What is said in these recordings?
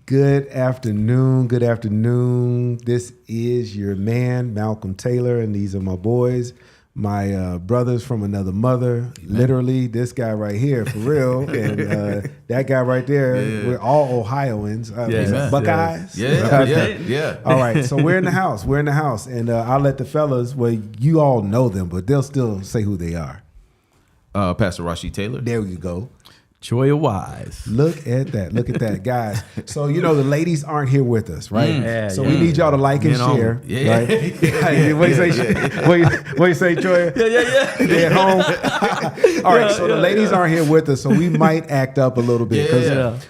Good afternoon. Good afternoon. This is your man, Malcolm Taylor, and these are my boys, my brothers from another mother. Literally, this guy right here, for real, and that guy right there. Yeah. We're all Ohioans. Buckeyes. Yeah. All right, so we're in the house. We're in the house, and I'll let the fellas. Well, you all know them, but they'll still say who they are. Pastor Rashid Taylor. There you go. Joya Wise. Look at that. Look at that, guys. So, you know, the ladies aren't here with us, right? We need y'all to like and share. Right? What do you say? What you say, Joya? Yeah. They at home? All right, so the ladies aren't here with us, so we might act up a little bit.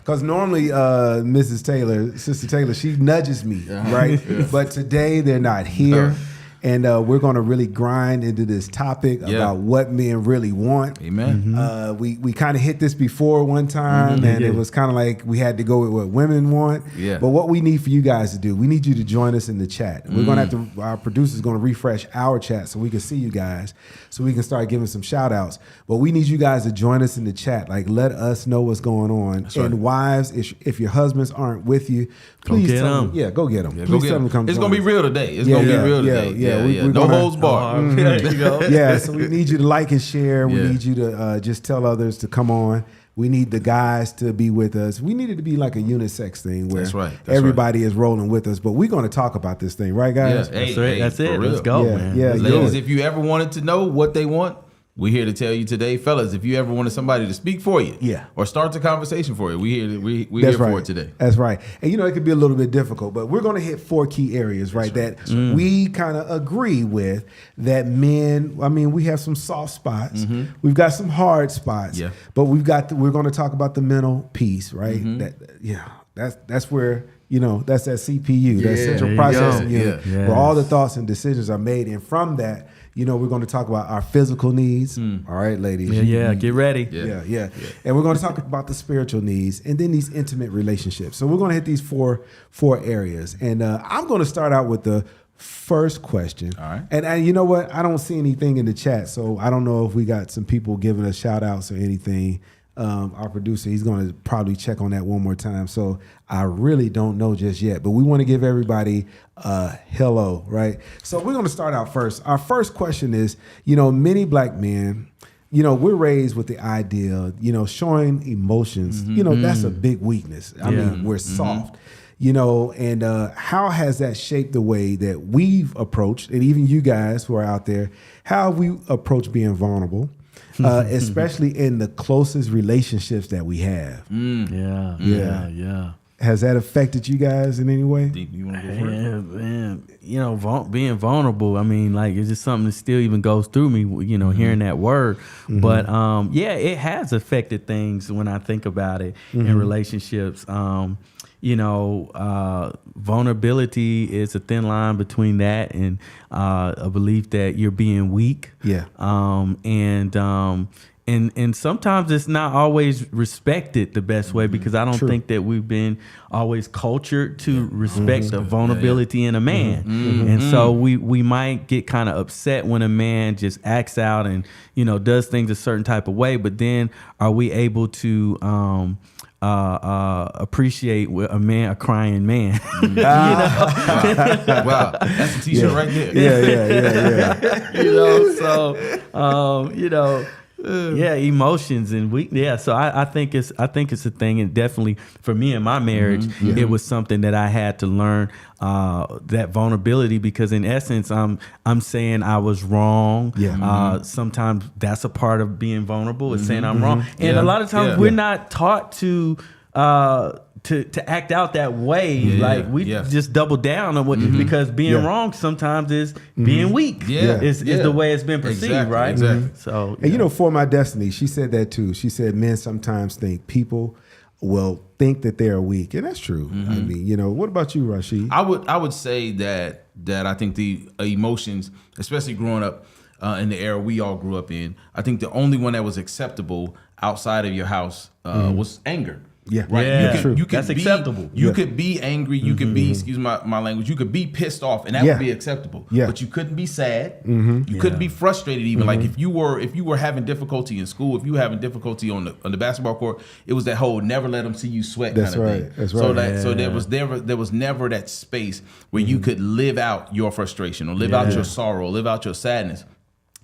Because normally Mrs. Taylor, Sister Taylor, she nudges me, right? But today they're not here. And we're going to really grind into this topic about what men really want. Amen. We kind of hit this before one time, and it was kind of like we had to go with what women want. Yeah. But what we need for you guys to do, we need you to join us in the chat. We're going to have to, our producer's going to refresh our chat so we can see you guys, so we can start giving some shout outs. But we need you guys to join us in the chat. Like, let us know what's going on. That's and right. Wives, if your husbands aren't with you, please tell them. Yeah, go get them. Please tell them to come. It's going to be real today. It's going to be real today. No holds barred. There you go. Yeah, so we need you to like and share. We need you to just tell others to come on. We need the guys to be with us. We need it to be like a unisex thing where everybody is rolling with us. But we're going to talk about this thing, right, guys? Yeah. That's it. Let's go, man. Yeah, ladies, if you ever wanted to know what they want, we're here to tell you today. Fellas, if you ever wanted somebody to speak for you or start the conversation for you, we're here for it today. That's right. And, you know, it could be a little bit difficult, but we're going to hit 4 key areas, right, that we kind of agree with that men, I mean, we have some soft spots. We've got some hard spots. Yeah. But we're going to talk about the mental piece, right? That's where, you know, that's that CPU, that central processing unit, where all the thoughts and decisions are made. And from that, you know, we're going to talk about our physical needs. All right, ladies. Get ready. Yeah. And we're going to talk about the spiritual needs and then these intimate relationships. So we're going to hit these four areas. And I'm going to start out with the first question. All right. And you know what? I don't see anything in the chat, so I don't know if we got some people giving us shout outs or anything. Our producer, he's going to probably check on that one more time. So I really don't know just yet, but we want to give everybody a hello, right? So we're going to start out first. Our first question is, you know, many black men, you know, we're raised with the idea, you know, showing emotions, you know, that's a big weakness. I mean, we're soft. You know, and how has that shaped the way that we've approached, and even you guys who are out there, how have we approached being vulnerable? Especially in the closest relationships that we have. Yeah. Has that affected you guys in any way? You want to go first? Man, you know, being vulnerable, I mean, like, it's just something that still even goes through me, you know, hearing that word. But, it has affected things when I think about it in relationships. vulnerability is a thin line between that and a belief that you're being weak. Yeah. And sometimes it's not always respected the best way, because I don't think that we've been always cultured to respect the vulnerability in a man. And so we might get kind of upset when a man just acts out and, does things a certain type of way. But then are we able to appreciate a crying man? Wow, that's a t-shirt right there. Emotions and so I think it's a thing, and definitely for me in my marriage, it was something that I had to learn, that vulnerability, because in essence I'm saying I was wrong. Sometimes that's a part of being vulnerable, is saying I'm wrong, and a lot of times we're not taught to act out that way. We just double down on what, because being wrong sometimes is being weak. Is the way it's been perceived, right? Exactly. So, and For My Destiny, she said that too. She said men sometimes think people will think that they are weak, and that's true. I mean, what about you, Rashid? I would say that I think the emotions, especially growing up in the era we all grew up in, I think the only one that was acceptable outside of your house was anger. Yeah, right. Yeah, you could that's be, acceptable. You could be angry. You could be, excuse my language. You could be pissed off, and that would be acceptable. Yeah. But you couldn't be sad. You couldn't be frustrated. Even like if you were having difficulty in school, if you were having difficulty on the basketball court, it was that whole never let them see you sweat kind of thing. That's right. So there was never that space where you could live out your frustration or live out your sorrow, live out your sadness.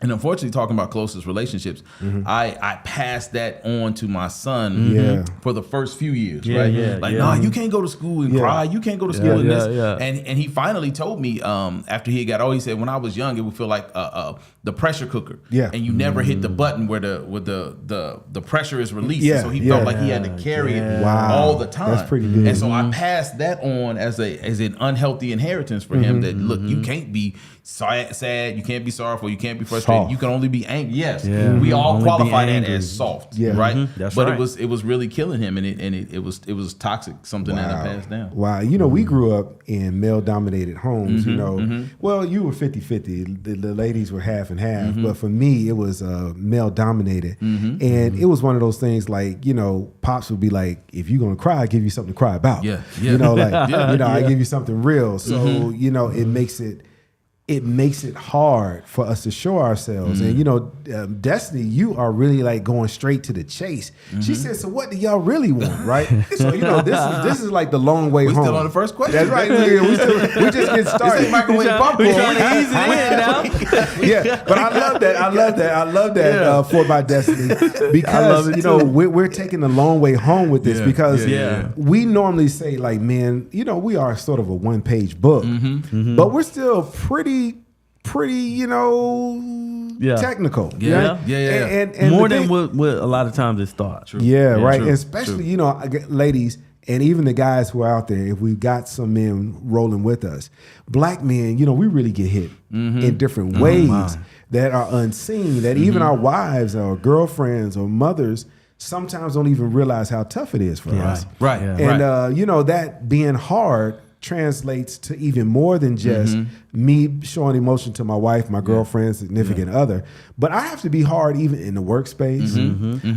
And unfortunately, talking about closest relationships, I passed that on to my son for the first few years, right? No, you can't go to school and cry. You can't go to school and this. And he finally told me after he got old, he said, when I was young, it would feel like the pressure cooker. And you never hit the button where the pressure is released. So he felt like he had to carry it all the time. That's pretty good. And so I passed that on as an unhealthy inheritance for him, that look, you can't be sad, you can't be sorrowful, you can't be frustrated. Soft. You can only be angry. Yes, we all only qualify that as soft, right? That's but right. it was really killing him, and it was toxic. Something that I passed down. Wow, we grew up in male-dominated homes. Well, you were 50-50. The ladies were half and half, but for me, it was male-dominated, and it was one of those things like pops would be like, if you're gonna cry, I give you something to cry about. I give you something real. So it makes it hard for us to show ourselves. And Destiny, you are really like going straight to the chase. She said, so what do y'all really want, right? So this is like the long way home. We still on the first question. That's right. We just get started. This ain't microwave popcorn. But I love that for My Destiny, because we're taking the long way home with this, because we normally say like, man, we are sort of a one-page book, but we're still pretty technical. And more than what a lot of times it's thought. True. Right. And especially, ladies, and even the guys who are out there, if we've got some men rolling with us, black men, we really get hit in different ways that are unseen, that even our wives or girlfriends or mothers sometimes don't even realize how tough it is for us. Right. And, that being hard translates to even more than just me showing emotion to my wife, my girlfriend, significant other. But I have to be hard even in the workspace.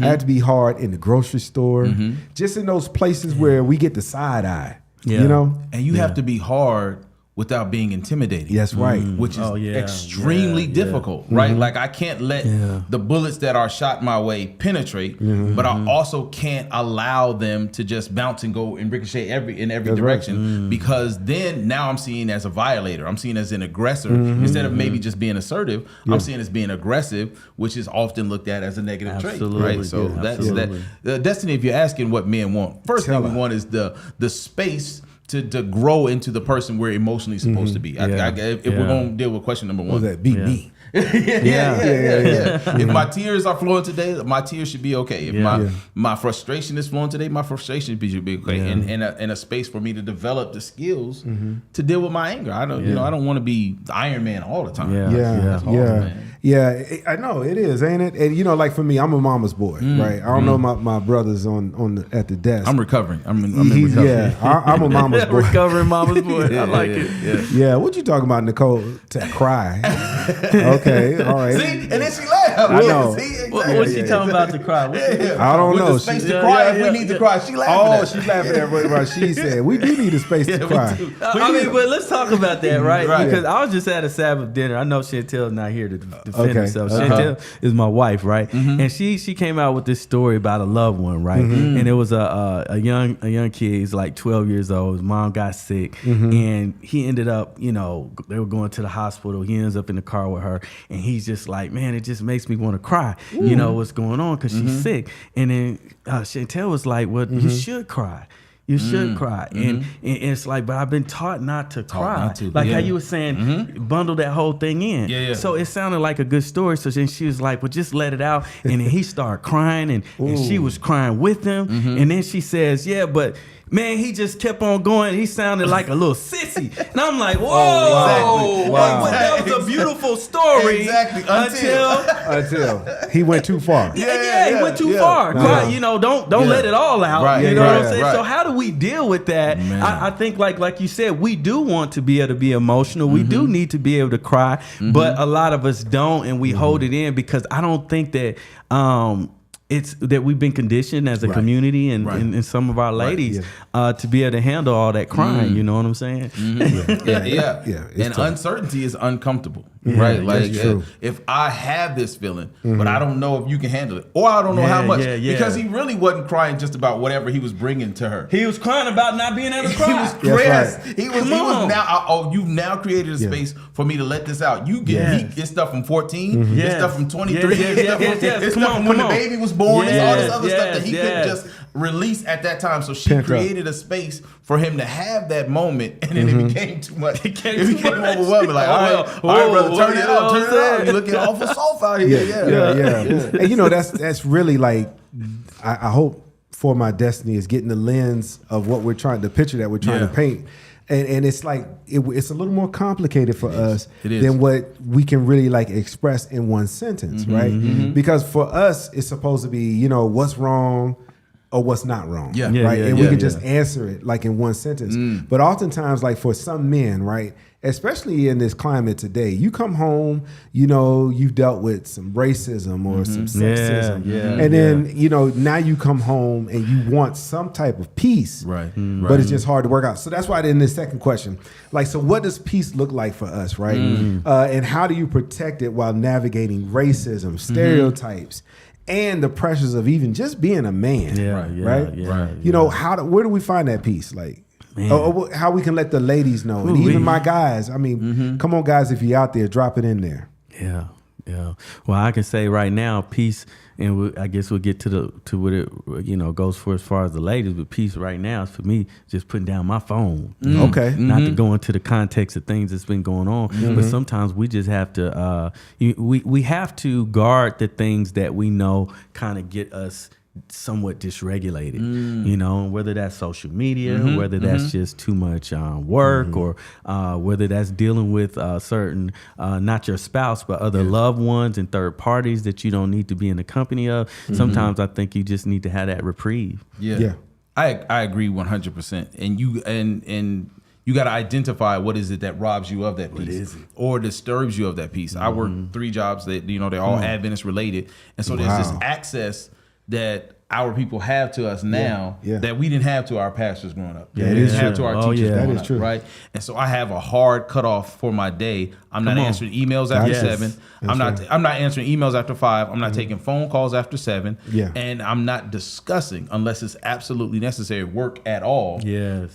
I have to be hard in the grocery store, just in those places where we get the side eye, And you have to be hard without being intimidating. That's right. Which is extremely difficult, right? Like I can't let the bullets that are shot my way penetrate, but I also can't allow them to just bounce and go and ricochet in every direction, because then now I'm seen as a violator. I'm seen as an aggressor. Instead of maybe just being assertive, I'm seen as being aggressive, which is often looked at as a negative trait, right? So that's that. Destiny, if you're asking what men want, first thing we want is the space to grow into the person we're emotionally supposed to be. If we're going to deal with question number one. That be me. If my tears are flowing today, my tears should be okay. If my frustration is flowing today, my frustration should be okay. And a space for me to develop the skills to deal with my anger. I don't want to be the Iron Man all the time. Yeah, I know it is, ain't it? And like for me, I'm a mama's boy, right? I don't know my brothers at the desk. I'm recovering. I'm in recovery. Yeah, I'm a mama's boy. Recovering mama's boy. I like it. Yeah, what you talking about, Nicole? To cry. Okay, all right. See, and then she laughed. I know. See, exactly. What's she talking about to cry? I don't know. With the space to cry, if we need to cry, she laughing. Oh, she's laughing at what she said. We do need a space to cry. But let's talk about that, right? Because I was just at a Sabbath dinner. I know Chantel's not here to defend herself. Chantel is my wife, right? And she came out with this story about a loved one, right? And it was a young kid. He's like 12 years old. His mom got sick, and he ended up, they were going to the hospital. He ends up in the car with her, and he's just like, man, it just makes me want to cry. What's going on, because she's sick. And then Chantel was like, well, you should cry. You should cry. And it's like, but I've been taught not to cry. Not to, like how you were saying, bundle that whole thing in. Yeah. So it sounded like a good story. So then she was like, well, just let it out. And then he started crying, and she was crying with him. And then she says, yeah, but man, he just kept on going. He sounded like a little sissy. And I'm like, whoa. Exactly. Wow. But that was a beautiful story. Exactly. Until he went too far. He went too far. Cry, don't let it all out. Right. You know what I'm saying? Right. So how do we deal with that? I think like you said, we do want to be able to be emotional. We do need to be able to cry, but a lot of us don't, and we hold it in because I don't think that it's that we've been conditioned as a community and some of our ladies to be able to handle all that crying. You know what I'm saying? Yeah. And tough. uncertainty is uncomfortable, right? Like true. if I have this feeling, but I don't know if you can handle it, or I don't know how much, because he really wasn't crying just about whatever he was bringing to her. He was crying about not being able to cry. He was stressed. Right. He was now. You've now created a space for me to let this out. You get it's stuff from 14. It's stuff from 23. It's stuff from when the baby was born. It's all this other stuff that he couldn't just release at that time. So she created a space for him to have that moment, and then it became too much. It became overwhelming. Like, all right, brother, turn it up. You're looking awful soft out here. Yeah. And that's really like, I hope for my destiny is getting the lens of what we're trying, the picture that we're trying to paint. And it's like it's a little more complicated for us than what we can really like express in one sentence, right? Because for us, it's supposed to be, what's wrong or what's not wrong, right? And we can just answer it like in one sentence. But oftentimes, like for some men, right, especially in this climate today, you come home, you've dealt with some racism or some sexism, and then now you come home and you want some type of peace, right? But it's just hard to work out. So that's why in this second question, like, so what does peace look like for us, right? And how do you protect it while navigating racism, stereotypes, and the pressures of even just being a man, right? Where do we find that peace, like? Or how we can let the ladies know, and even my guys. I mean, come on, guys, if you're out there, drop it in there. Yeah. Well, I can say right now, peace, and I guess we'll get to what it goes for as far as the ladies. But peace right now is for me just putting down my phone. Okay, not to go into the context of things that's been going on, but sometimes we just have to. We have to guard the things that we know kind of get us somewhat dysregulated, whether that's social media, whether that's just too much work, or whether that's dealing with certain, not your spouse, but other loved ones and third parties that you don't need to be in the company of. Sometimes I think you just need to have that reprieve. I agree 100%. And you got to identify what is it that robs you of that peace or disturbs you of that peace. I work 3 jobs that, they're all Adventist related. And so there's this access that our people have to us now that we didn't have to our pastors growing up. Yeah, it is have true. to our teachers growing up, true. right? And so I have a hard cutoff for my day. I'm not answering emails after 7. I'm not answering emails after 5. I'm not taking phone calls after 7. And I'm not discussing, unless it's absolutely necessary, work at all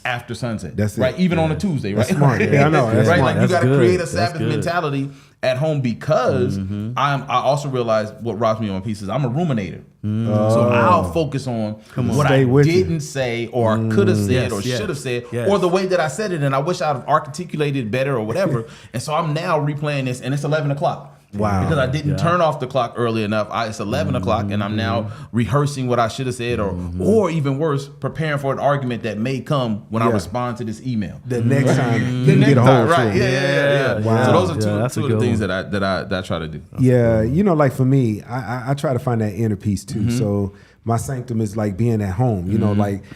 after sunset. That's right? it. Even on a Tuesday, right? That's smart. I know. That's right? smart. Like you got to good. create a That's Sabbath good. mentality at home, because I also realize what robs me of my peace is I'm a ruminator. So I'll focus on what I didn't say or could have said or should have said or the way that I said it, and I wish I'd have articulated better or whatever. And so I'm now replaying this, and it's 11 o'clock. Wow. Because I didn't turn off the clock early enough. It's 11 o'clock, and I'm now rehearsing what I should have said, or even worse, preparing for an argument that may come when I respond to this email. The next time, you get a hold right? to it. Yeah. Wow. So those are two of the things one. that I try to do. Yeah, like for me, I try to find that inner peace too. So my sanctum is like being at home.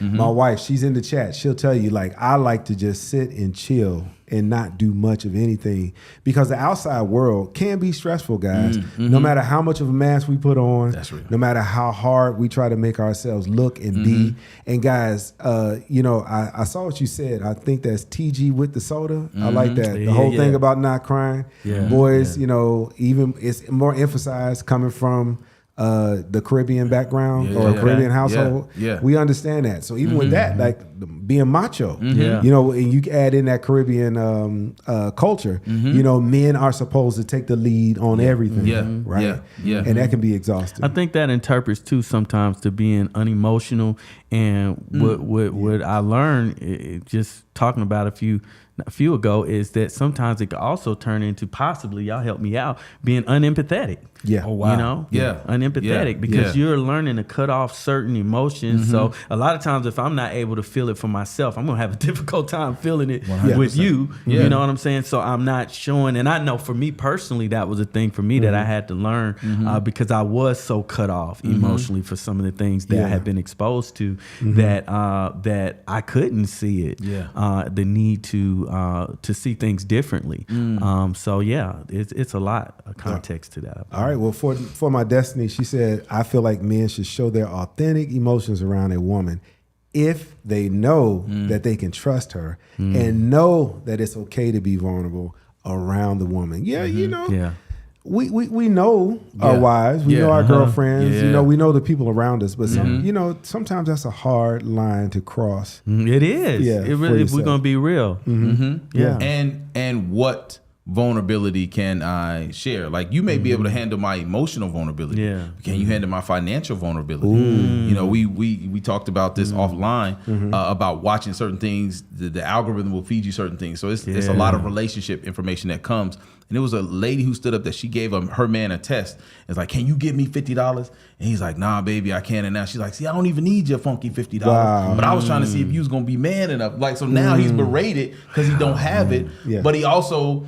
My wife, she's in the chat. She'll tell you, like, I like to just sit and chill and not do much of anything, because the outside world can be stressful, guys. No matter how much of a mask we put on, That's real. no matter how hard we try to make ourselves look and be. And guys, I saw what you said. I think that's TG with the soda. I like that. The whole thing about not crying. Boys, even it's more emphasized coming from the Caribbean background or a Caribbean household. We understand that. So even with that, like being macho, and you add in that Caribbean culture, men are supposed to take the lead on everything, right? And that can be exhausting. I think that interprets too sometimes to being unemotional. And what I learned just talking about a few ago is that sometimes it could also turn into possibly, y'all help me out, being unempathetic. Yeah. Oh, wow. Unempathetic because you're learning to cut off certain emotions. So a lot of times if I'm not able to feel it for myself, I'm going to have a difficult time feeling it 100%. with you. You know what I'm saying? So I'm not showing, and I know for me personally, that was a thing for me that I had to learn because I was so cut off emotionally for some of the things that I had been exposed to that I couldn't see it. The need to see things differently. So it's a lot of context to that. All right. Well, for my destiny, she said, I feel like men should show their authentic emotions around a woman if they know that they can trust her and know that it's okay to be vulnerable around the woman. We know our wives, we know our girlfriends, we know the people around us, but sometimes that's a hard line to cross. It is. It really, if we're gonna be real. And what vulnerability can I share? Like, you may be able to handle my emotional vulnerability. Can you handle my financial vulnerability? We talked about this offline about watching certain things. The algorithm will feed you certain things. So it's a lot of relationship information that comes. And it was a lady who stood up that she gave her man a test. It's like, can you give me $50? And he's like, nah, baby, I can't. And now she's like, see, I don't even need your funky $50. Wow. But I was trying to see if you was going to be man enough. Like, so now he's berated because he don't have it. But he also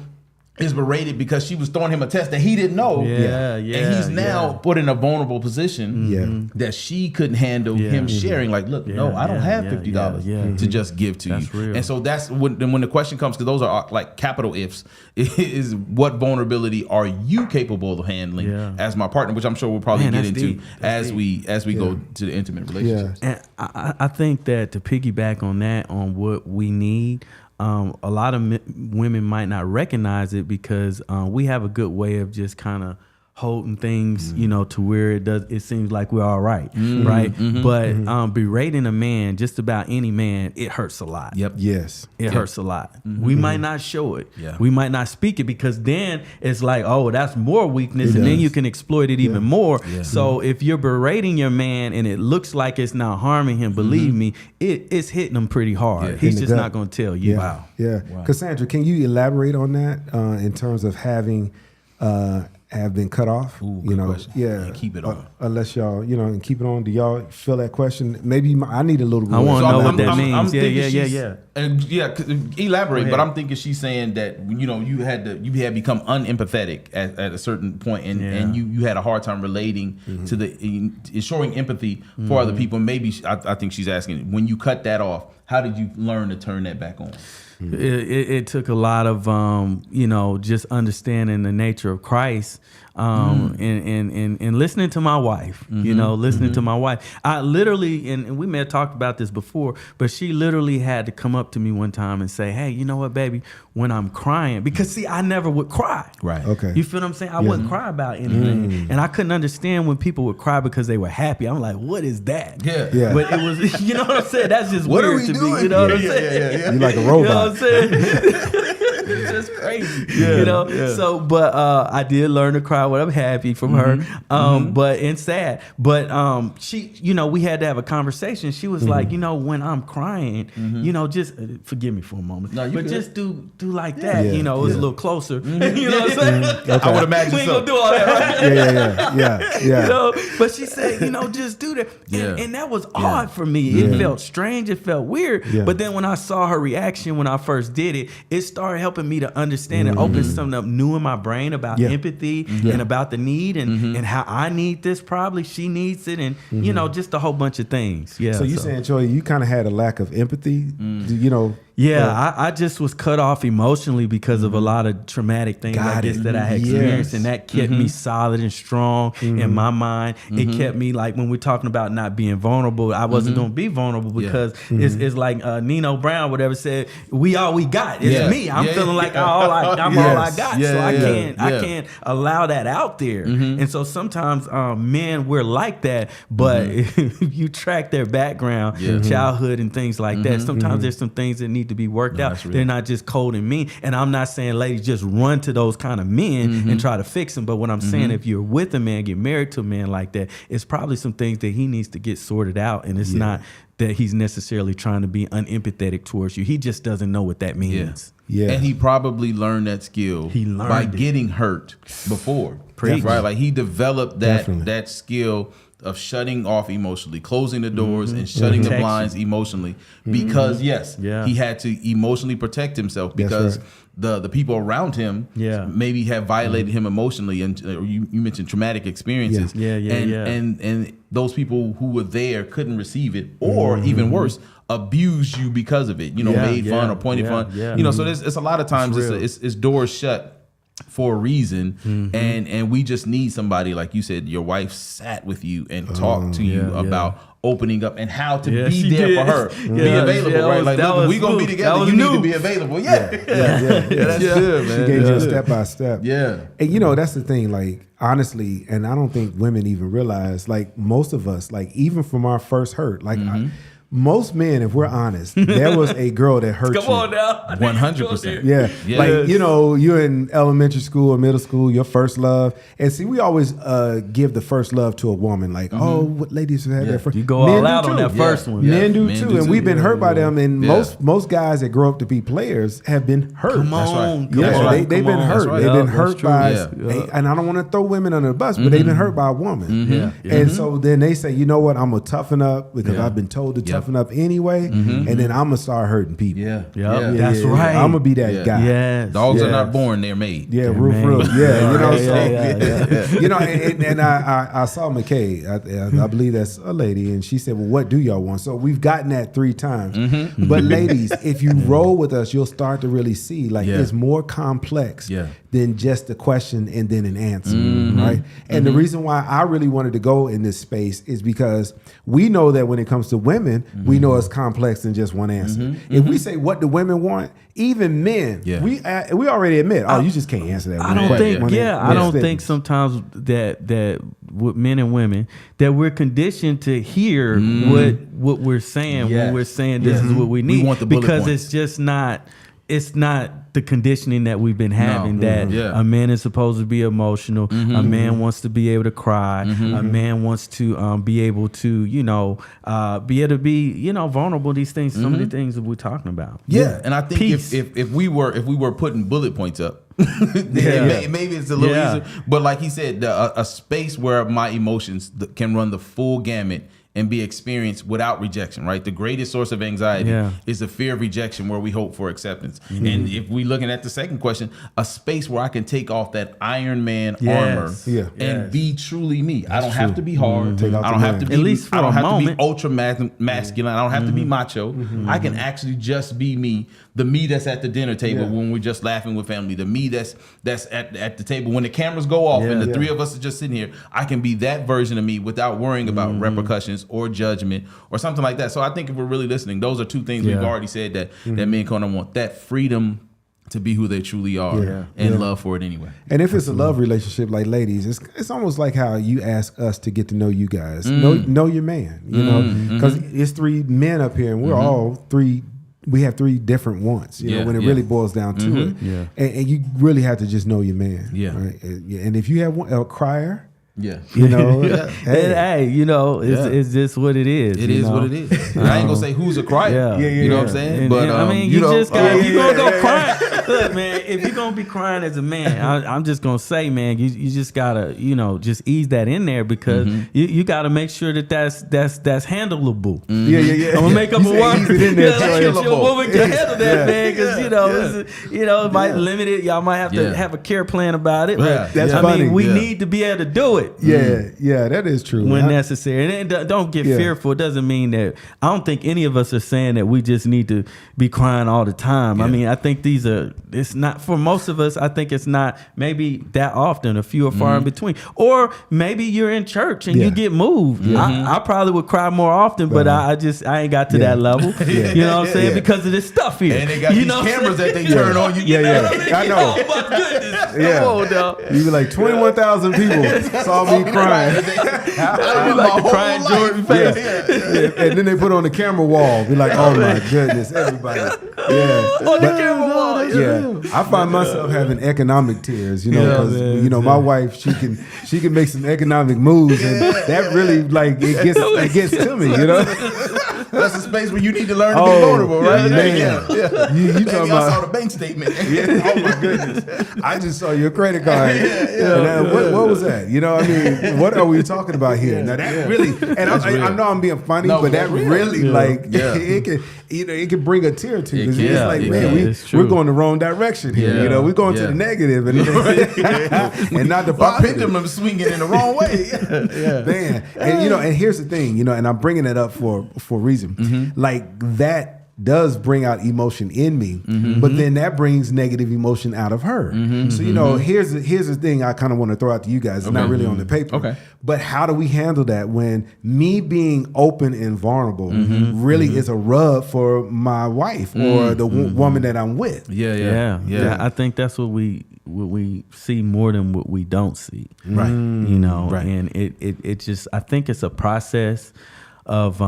is berated because she was throwing him a test that he didn't know. And he's now put in a vulnerable position that she couldn't handle him sharing. Like, look, no, I don't have $50 to just give to you. Real. And so that's when the question comes, because those are like capital ifs, is what vulnerability are you capable of handling as my partner, which I'm sure we'll probably get into as we go to the intimate relationships. And I think that to piggyback on that, on what we need, a lot of women might not recognize it because we have a good way of just kind of holding things, to where it seems like we're all right, right? But berating a man, just about any man, it hurts a lot. It hurts a lot. We might not show it. We might not speak it because then it's like, oh, that's more weakness, and then you can exploit it even more. So if you're berating your man and it looks like it's not harming him, believe me, it's hitting him pretty hard. He's just not going to tell you. Wow. Cassandra, can you elaborate on that in terms of having have been cut off? Ooh, good question. And keep it on. Unless y'all, and keep it on. Do y'all feel that question? Maybe I need a little. I want to know what that means. Elaborate. But I'm thinking she's saying that you had become unempathetic at a certain point, and you had a hard time relating to showing empathy for other people. Maybe I think she's asking, when you cut that off, how did you learn to turn that back on? It took a lot of just understanding the nature of Christ and listening to my wife. Listening to my wife. I literally, and we may have talked about this before, but she literally had to come up to me one time and say, hey, you know what, baby, when I'm crying, because see, I never would cry. Right. Okay. You feel what I'm saying? I wouldn't cry about anything, and I couldn't understand when people would cry because they were happy. I'm like, what is that? Yeah. But it was, you know what I'm saying? That's just What weird are we to doing? me. You know what I'm saying? You're like a robot. You know what I'm saying? It's just crazy, you know. Yeah. So, but I did learn to cry when I'm happy from her, but and sad. But she, you know, we had to have a conversation. She was like, you know, when I'm crying, you know, just forgive me for a moment, but good. Just do like that. You know, it was a little closer. You know what I'm saying? Okay. I would imagine we ain't gonna do all that, right? Yeah. You know, but she said, you know, just do that. And that was odd for me. It felt strange. It felt weird. Yeah. But then when I saw her reaction when I first did it, it started helping me to understand and open something up new in my brain about empathy and about the need and how I need this probably. She needs it. And, you know, just a whole bunch of things. Yeah. So you saying, Joy, you kind of had a lack of empathy, you know? Yeah, I just was cut off emotionally because of a lot of traumatic things I guess that I had experienced, and that kept me solid and strong in my mind. It kept me, like, when we're talking about not being vulnerable, I wasn't going to be vulnerable because it's like Nino Brown, whatever, said, we all we got. It's me. I'm feeling like I'm all I got. So I can't allow that out there. And so sometimes men, we're like that, but if you track their background, childhood and things like that, sometimes there's some things that need to be worked out. They're not just cold and mean. And I'm not saying ladies just run to those kind of men and try to fix them. But what I'm saying, if you're with a man, get married to a man like that, it's probably some things that he needs to get sorted out. And it's not that he's necessarily trying to be unempathetic towards you. He just doesn't know what that means. Yeah. And he probably learned that skill by getting hurt before. Right? Like he developed that skill of shutting off emotionally, closing the doors and shutting the blinds emotionally, because he had to emotionally protect himself because the people around him maybe have violated him emotionally, and you mentioned traumatic experiences, and those people who were there couldn't receive it, or even worse, abused you because of it. You know, made fun or pointed fun. You know, so it's a lot of times it's doors shut for a reason, and we just need somebody, like you said, your wife sat with you and talked to you about opening up and how to be there for her, be available, right? Like, look, we gonna be together, you need to be available. That's good, man. She gave you a step by step. Yeah. And you know, that's the thing, like, honestly, and I don't think women even realize, like, most of us, like, even from our first hurt, like, most men, if we're honest, there was a girl that hurt you. Come on now. 100%. Yeah. Like, you know, you're in elementary school or middle school, your first love. And see, we always give the first love to a woman. Like, oh, what ladies have their first. You go all out on that first one. Men do too. And we've been hurt by them. And most guys that grow up to be players have been hurt. Come on. They've been hurt. They've been hurt by, and I don't want to throw women under the bus, but they've been hurt by a woman. And so then they say, you know what, I'm going to toughen up because I've been told to toughen up anyway, and then I'm gonna start hurting people. That's right. I'm gonna be that guy. Yes. Dogs are not born; they're made. Yeah, roof. Yeah, you know. You know, and I saw McKay. I believe that's a lady, and she said, "Well, what do y'all want?" So we've gotten that 3 times. But ladies, if you roll with us, you'll start to really see like it's more complex than just a question and then an answer, right? And the reason why I really wanted to go in this space is because we know that when it comes to women, we know it's complex than just one answer. If we say, what do women want? Even men, we already admit, you just can't answer that. I don't think sometimes that with men and women that we're conditioned to hear what we're saying when we're saying this is what we need, because it's just not. It's not the conditioning that we've been having, that a man is supposed to be emotional, a man wants to be able to cry, a man wants to be able to, be vulnerable. These things, some of the things that we're talking about. And I think if we were putting bullet points up, maybe it's a little easier. But like he said, a space where my emotions can run the full gamut and be experienced without rejection, right? The greatest source of anxiety is the fear of rejection, where we hope for acceptance. And if we're looking at the second question, a space where I can take off that Iron Man armor and be truly me. I don't have to be hard. I don't have to be, at least for a moment, to be ultra masculine. I don't have to be macho. I can actually just be me. The me that's at the dinner table when we're just laughing with family. The me that's at the table when the cameras go off and the 3 of us are just sitting here. I can be that version of me without worrying about repercussions or judgment or something like that. So I think if we're really listening, those are 2 things we've already said that men kind of want. That freedom to be who they truly are and love for it anyway. And if it's a love relationship, like ladies, it's almost like how you ask us to get to know you guys. Know your man, you know, because it's 3 men up here and we're all 3 we have three different wants, you know, when it really boils down to it. Yeah. And you really have to just know your man. Yeah. Right? And if you have a crier, Yeah. you know, Hey, you know, it's just what it is. It is what it is. And I ain't gonna say who's a crier. Yeah. You know what I'm saying? And, But I mean, you just got if you're gonna go crying. Look, man, if you're gonna be crying as a man, I'm just gonna say, man, you just gotta, you know, just ease that in there because you gotta make sure that's handleable. Yeah. I'm gonna make up a word. Ease it in there, Your woman can handle that, man, because you know, it might limit it. Y'all might have to have a care plan about it. But That's I funny. mean, we need to be able to do it. Yeah, that is true. When necessary. And don't get fearful. It doesn't mean that I don't think any of us are saying that we just need to be crying all the time. I mean, I think it's not for most of us, I think it's not maybe that often, a few or far in between. Or maybe you're in church and you get moved. I probably would cry more often, but I ain't got to that level. You know what I'm saying? Because of this stuff here. And they got these cameras that they turn on. You I know. Oh my goodness. Yeah. Come on, dog. You be like 21,000 people saw me crying. You like the crying Jordan face. And then they put on the camera wall. Be like, oh my goodness, everybody. On the camera wall. Yeah, I find myself having economic tears, you know, because you know my wife, she can make some economic moves, and that really like it gets to me, you know. That's a space where you need to learn to be vulnerable, right? Man. Yeah. You talking I about? saw the bank statement. Oh my goodness! I just saw your credit card. What was that? You know, I mean, what are we talking about here? Now that really, and I know I'm being funny, but that really, like, it can, you know, it can bring a tear to you. It's like, man, we're going the wrong direction here. You know, we're going to the negative and not the Our positive. pendulum swinging in the wrong way. Man, and you know, and here's the thing, you know, and I'm bringing it up for a reason. Like that does bring out emotion in me, but then that brings negative emotion out of her. So you know, here's the thing I kind of want to throw out to you guys. It's not really on the paper, but how do we handle that when me being open and vulnerable really is a rub for my wife or the woman that I'm with? Yeah. I think that's what we see more than what we don't see. Right. You know, and it just, I think it's a process of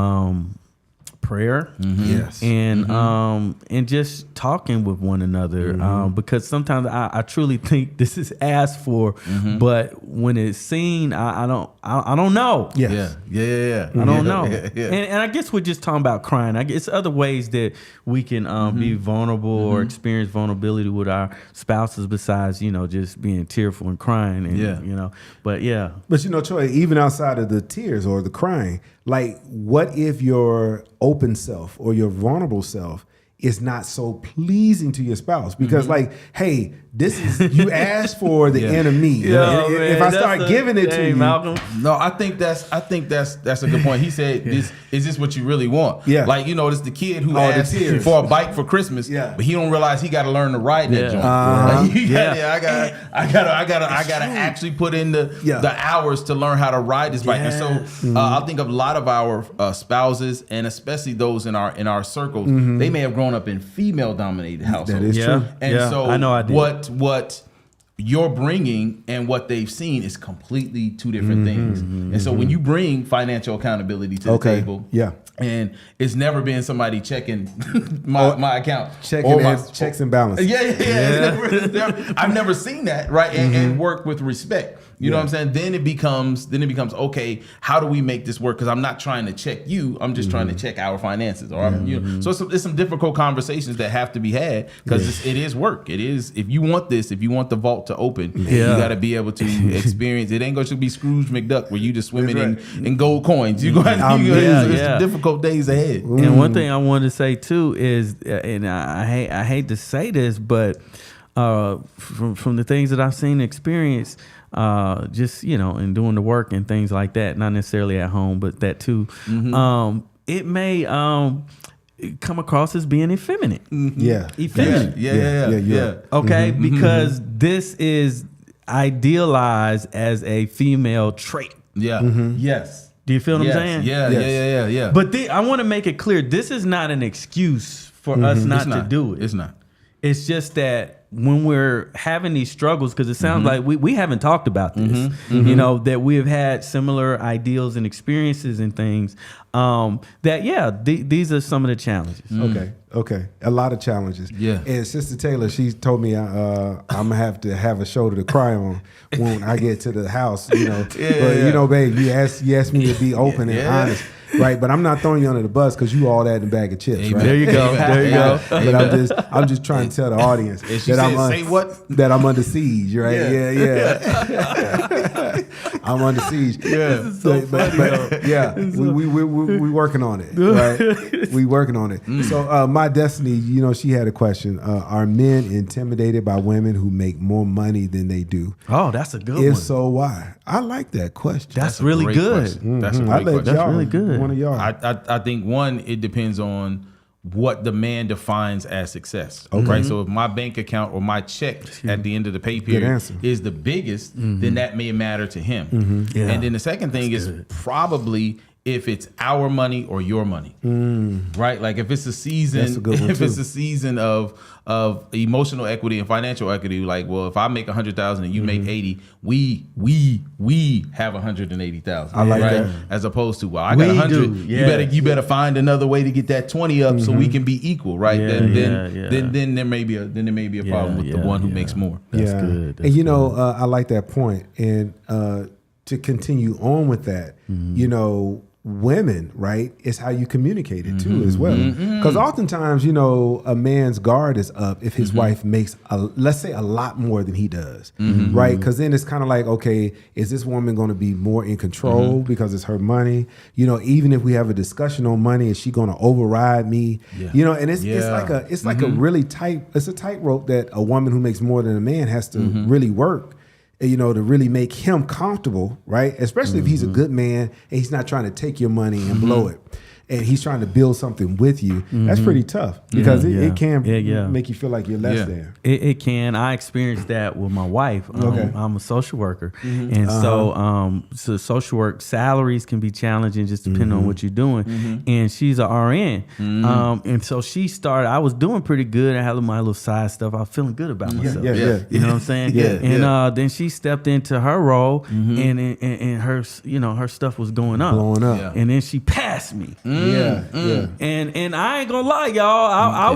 prayer, and just talking with one another, because sometimes I truly think this is asked for, but when it's seen, I don't know. Yes. I don't know. And I guess we're just talking about crying. I guess other ways that we can be vulnerable or experience vulnerability with our spouses besides, you know, just being tearful and crying. And, you know, but you know, Troy, even outside of the tears or the crying, like, what if your open self or your vulnerable self is not so pleasing to your spouse? Because like, hey, this is, you asked for the enemy. If I start giving it to you, Malcolm. No, I think that's a good point. He said, "Is this what you really want?" Yeah. Like, you know, it's the kid who asked for a bike for Christmas, but he don't realize he got to learn to ride that joint. I gotta actually put in the hours to learn how to ride this bike. And so I think of a lot of our spouses, and especially those in our circles, they may have grown up in female dominated households. That is true. And so I know I did. What you're bringing and what they've seen is completely two different things. And so when you bring financial accountability to the table, and it's never been somebody checking my account, checking checks and balances. I've never seen that, right? And work with respect. You know what I'm saying? Then it becomes okay, how do we make this work? Because I'm not trying to check you, I'm just trying to check our finances. Or so it's some difficult conversations that have to be had, because it is work. It is, if you want this, if you want the vault to open, you got to be able to experience. It ain't going to be Scrooge McDuck where you just swimming in gold coins. You're going to difficult days ahead. And one thing I wanted to say too is, and I hate to say this, but from the things that I've seen and experienced, just, you know, and doing the work and things like that, not necessarily at home, but that too, it may come across as being effeminate. Effeminate. Okay, because this is idealized as a female trait. Yes. Do you feel what I'm saying? Yeah. But I want to make it clear, this is not an excuse for us not to do it. It's not. It's just that when we're having these struggles, because it sounds like we haven't talked about this, you know, that we have had similar ideals and experiences and things, these are some of the challenges. Okay. A lot of challenges. Yeah. And Sister Taylor, she told me I'm gonna have to have a shoulder to cry on when I get to the house, you know. You know, babe, you asked me to be open and honest. Right, but I'm not throwing you under the bus because you all that in a bag of chips, right? There you go. There you go. But I'm just trying to tell the audience that I'm under siege, right? Yeah. I'm under siege. Yeah. We working on it, right? We working on it. So my Destiny, you know, she had a question. Are men intimidated by women who make more money than they do? Oh, that's a good one. If so, why? I like that question. That's really good. That's a great question. That's really good. One of y'all. I think one, it depends on what the man defines as success. Right. So if my bank account or my check at the end of the pay period is the biggest, then that may matter to him. Yeah. And then the second thing is probably if it's our money or your money, right? Like if it's a season, it's a season of emotional equity and financial equity, like, well, if I make 100,000 and you make 80, we have 180,000. I like that. As opposed to, well, I got 100. You better find another way to get that 20 up so we can be equal, right? Then there may be a problem with the one who makes more. That's good. And you know, I like that point. And to continue on with that, you know, women, right, is how you communicate it too as well. Because oftentimes, you know, a man's guard is up if his wife makes, let's say, a lot more than he does, right? Because then it's kind of like, okay, is this woman going to be more in control because it's her money? You know, even if we have a discussion on money, is she going to override me? You know, and it's like a really tightrope that a woman who makes more than a man has to really work, you know, to really make him comfortable, right? Especially if he's a good man and he's not trying to take your money and blow it. And he's trying to build something with you. That's pretty tough because it can make you feel like you're less than. It can. I experienced that with my wife. I'm a social worker. And so social work salaries can be challenging just depending on what you're doing. And she's a RN. And so she started, I was doing pretty good. I had my little side stuff. I was feeling good about myself. You know what I'm saying? And then she stepped into her role and her, you know, her stuff was blowing up. And then she passed me. And I ain't gonna lie, y'all. I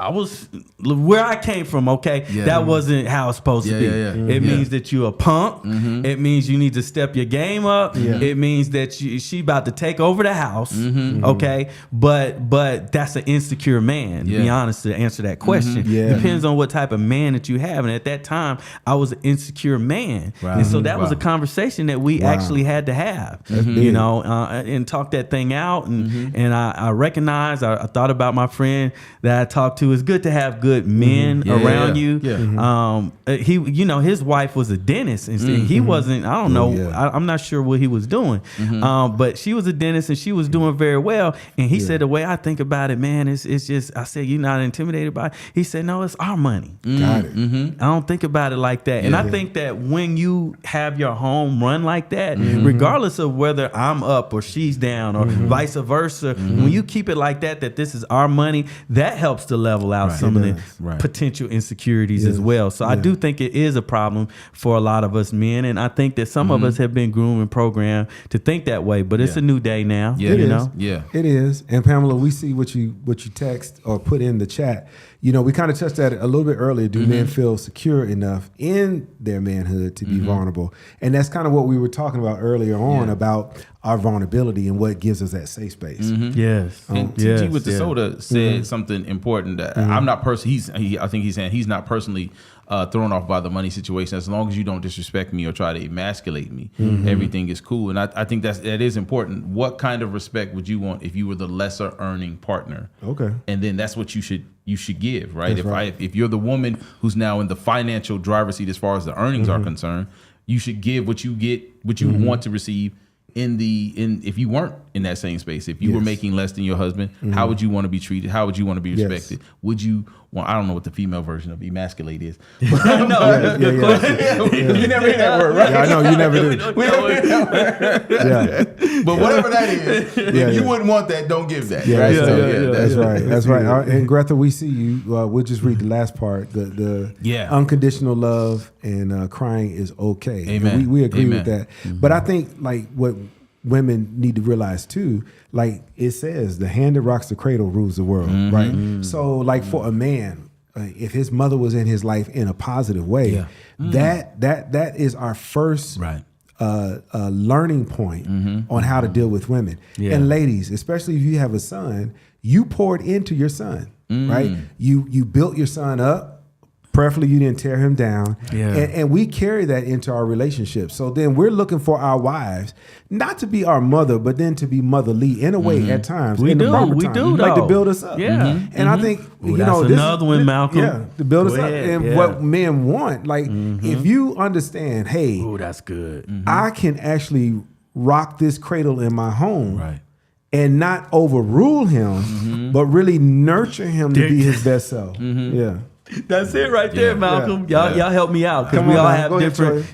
was where I came from. Okay, that wasn't how it's supposed to be. It means that you a punk. It means you need to step your game up. It means that she about to take over the house. Okay, but that's an insecure man. To be honest, to answer that question, depends on what type of man that you have. And at that time, I was an insecure man, and so that was a conversation that we actually had to have. You know, and talk that thing out. And I recognized. I thought about my friend that I talked to. It's good to have good men around you. He, you know, his wife was a dentist, and he wasn't. I don't know. I'm not sure what he was doing. But she was a dentist, and she was doing very well. And he said, the way I think about it, man, it's just. I said, you're not intimidated by it. He said, no, it's our money. Got it. I don't think about it like that. And I think that when you have your home run like that, regardless of whether I'm up or she's down or vice versa, when you keep it like that this is our money, that helps to level out some of the potential insecurities as well. So I do think it is a problem for a lot of us men, and I think that some of us have been groomed and programmed to think that way. But it's a new day now. It is. And Pamela, we see what you text or put in the chat. You know, we kind of touched at it a little bit earlier. Do men feel secure enough in their manhood to be vulnerable? And that's kind of what we were talking about earlier on about our vulnerability and what gives us that safe space. Yes. And T with the soda said something important. I'm not personally. I think he's saying he's not personally thrown off by the money situation. As long as you don't disrespect me or try to emasculate me, everything is cool. And I think that is important. What kind of respect would you want if you were the lesser earning partner? Okay. And then that's what you should give, right? If you're the woman who's now in the financial driver's seat as far as the earnings are concerned, you should give what you want to receive if you weren't in that same space? If you were making less than your husband, how would you want to be treated? How would you want to be respected? Would you want, I don't know what the female version of emasculate is. No, You never hear that word, right? Yeah, I know you never do. But whatever that is, if you wouldn't want that, don't give that. Yeah, Right? that's right. That's right. And Greta, we see you. We'll just read the last part. The unconditional love and crying is okay. Amen. And we agree with that. But I think like what women need to realize too, like it says, the hand that rocks the cradle rules the world, right? So like for a man, if his mother was in his life in a positive way, that is our first learning point on how to deal with women. And ladies, especially if you have a son, you poured into your son, right? You built your son up. Preferably, you didn't tear him down. And we carry that into our relationship. So then we're looking for our wives, not to be our mother, but then to be motherly in a way at times. We do, like to build us up. And I think, that's another one, Malcolm. To build us up. ahead, And what men want, like if you understand, hey, that's good. I can actually rock this cradle in my home. And not overrule him, but really nurture him to be his best self. That's it right there, Malcolm. Y'all help me out because we all have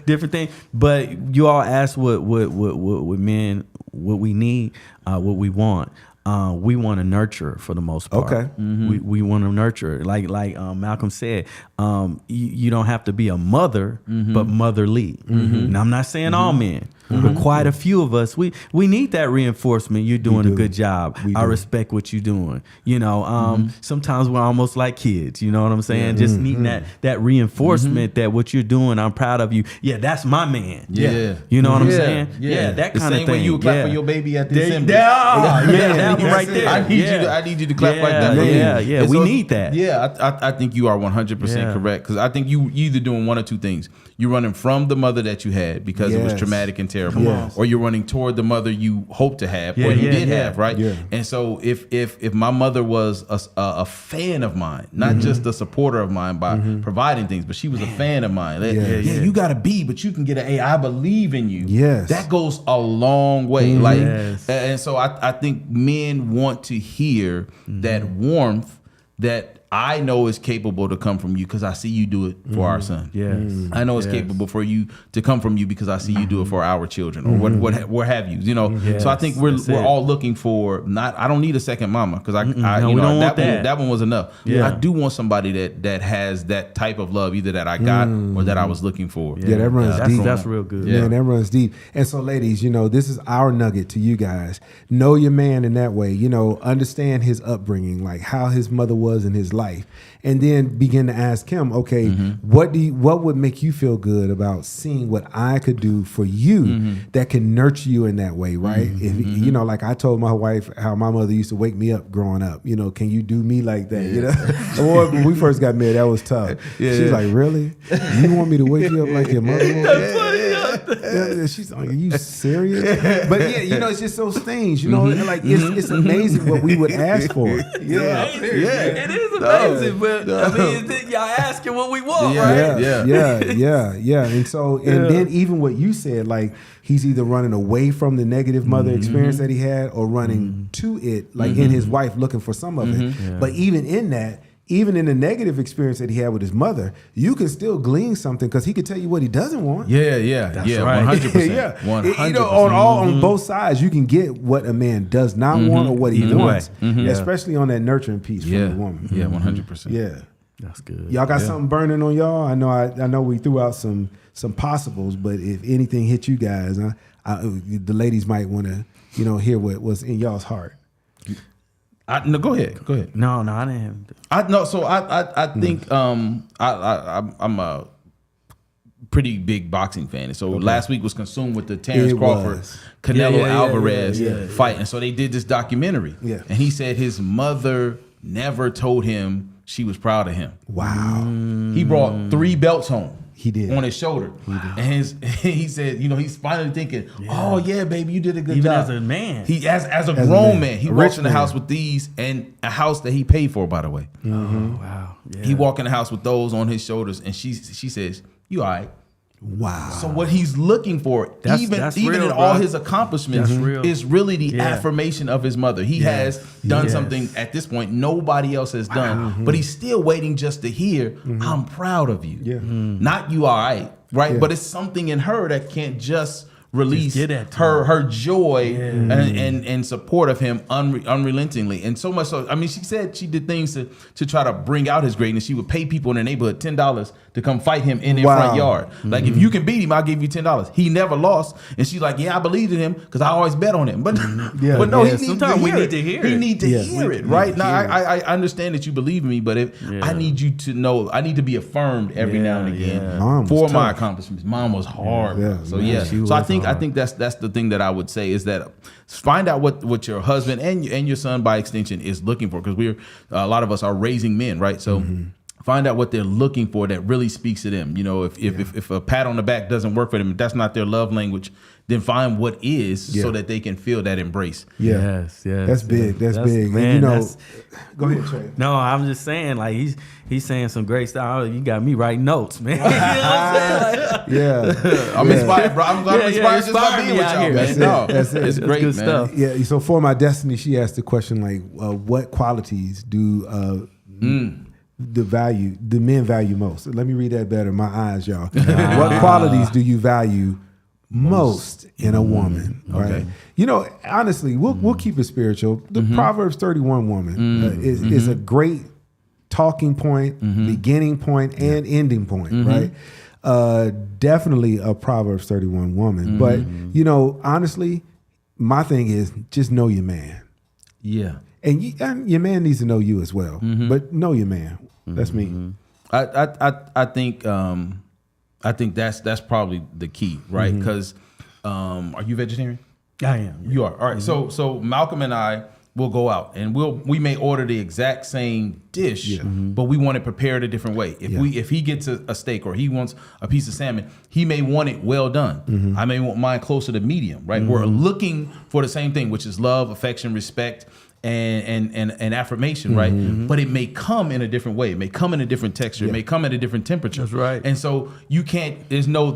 different things. But you all asked what men, what we need, what we want. We want to nurture for the most part. Okay. We want to nurture. Like Malcolm said, you don't have to be a mother, but motherly. Now, I'm not saying all men, but quite a few of us, we need that reinforcement. You're doing a good job. I respect what you're doing. You know, sometimes we're almost like kids. You know what I'm saying? Just needing that reinforcement that what you're doing, I'm proud of you. Yeah, that's my man. You know what I'm saying? Yeah, that kind of thing. The same way you would clap for your baby at the assembly. That one right there. I need you to clap like that. And we need that. Yeah, I think you are 100% correct, because I think you either doing one or two things. You're running from the mother that you had because it was traumatic and terrible, or you're running toward the mother you hope to have, or you did have, right? And so if my mother was a fan of mine, not just a supporter of mine by providing things, but she was a fan of mine. You got a B, but you can get an A. I believe in you. That goes a long way. And so I think men want to hear that warmth that I know is capable to come from you because I see you do it for our son. I know it's capable for you to come from you because I see you do it for our children, or what have you. You know, so I think we're all looking for I don't need a second mama because that one was enough. I do want somebody that has that type of love, either that I got or that I was looking for. That runs deep. That's real good. Man, that runs deep. And so, ladies, you know, this is our nugget to you guys. Know your man in that way. You know, understand his upbringing, like how his mother was in his life, and then begin to ask him, okay, what would make you feel good about seeing what I could do for you that can nurture you in that way, right? If you know, like I told my wife how my mother used to wake me up growing up. You know, can you do me like that? You know, or when we first got married, that was tough. She's like, really? You want me to wake you up like your mother? She's like, are you serious? But yeah, you know, it's just those things, you know, like it's amazing what we would ask for. It is amazing, but I mean, y'all asking what we want, right? And so, and then even what you said, like he's either running away from the negative mother experience that he had, or running to it, like in his wife, looking for some of it. But even in that, even in the negative experience that he had with his mother, you can still glean something because he could tell you what he doesn't want. That's right. 100%. 100%. You know, on both sides, you can get what a man does not want or what he wants, especially on that nurturing piece from the woman. 100%. Yeah, that's good. Y'all got something burning on y'all? I know we threw out some possibles, but if anything hit you guys, the ladies might want to, you know, hear what was in y'all's heart. No, go ahead. No, I didn't. I think I'm a pretty big boxing fan. And so last week was consumed with the Terrence Crawford, Canelo Alvarez fight. And so they did this documentary. And he said his mother never told him she was proud of him. Wow. He brought 3 belts home. He did. On his shoulder. And he said, you know, he's finally thinking, oh yeah, baby, you did a good job. As a man. He as a grown man. He walks in the house with these, and a house that he paid for, by the way. Oh, wow. Yeah. He walked in the house with those on his shoulders, and she says, you all right? Wow. So what he's looking for, even real, in all his accomplishments, is really the affirmation of his mother. He has done something at this point nobody else has done, but he's still waiting just to hear, I'm proud of you. Yeah. Not you all right, right? Yeah. But it's something in her that can't just release her joy and support of him unrelentingly. And so much so, I mean, she said she did things to try to bring out his greatness. She would pay people in the neighborhood $10 to come fight him in their front yard. Like, if you can beat him, I'll give you $10. He never lost. And she's like, yeah, I believed in him because I always bet on him. But but no, he needs sometimes we need to hear it. He need to hear it, right? Now, I understand that you believe in me, but I need you to know, I need to be affirmed every now and again for my accomplishments. Mom was hard. So I think that's the thing that I would say is that find out what your husband and your son by extension is looking for, because a lot of us are raising men, right? So find out what they're looking for that really speaks to them. You know, if a pat on the back doesn't work for them, if that's not their love language, then find what is so that they can feel that embrace. Yes. That's big. That's big. Man, and you know, go ahead, Trey. No, I'm just saying, like, he's saying some great stuff. You got me writing notes, man. You know what I'm saying? I'm inspired, bro. I'm inspired just by being with y'all, man. That's it. It's great, man. Stuff. Yeah. So for my destiny, she asked the question like, what qualities do the men value most? Let me read that better. My eyes, y'all. What qualities do you value most in a woman? Right. You know, honestly, we'll keep it spiritual. The Proverbs 31 woman is a great talking point, beginning point, and ending point, right? Definitely a Proverbs 31 woman. But, you know, honestly, my thing is just know your man. Yeah. And your man needs to know you as well. But know your man. That's me. I think that's probably the key, right? Because are you vegetarian? I am. You are. All right. So Malcolm and I will go out and we may order the exact same dish, but we want it prepared a different way. If he gets a steak or he wants a piece of salmon, he may want it well done. I may want mine closer to medium, right? We're looking for the same thing, which is love, affection, respect, and affirmation, right? But it may come in a different way. It may come in a different texture. It may come at a different temperature. That's right. And so you can't. There's no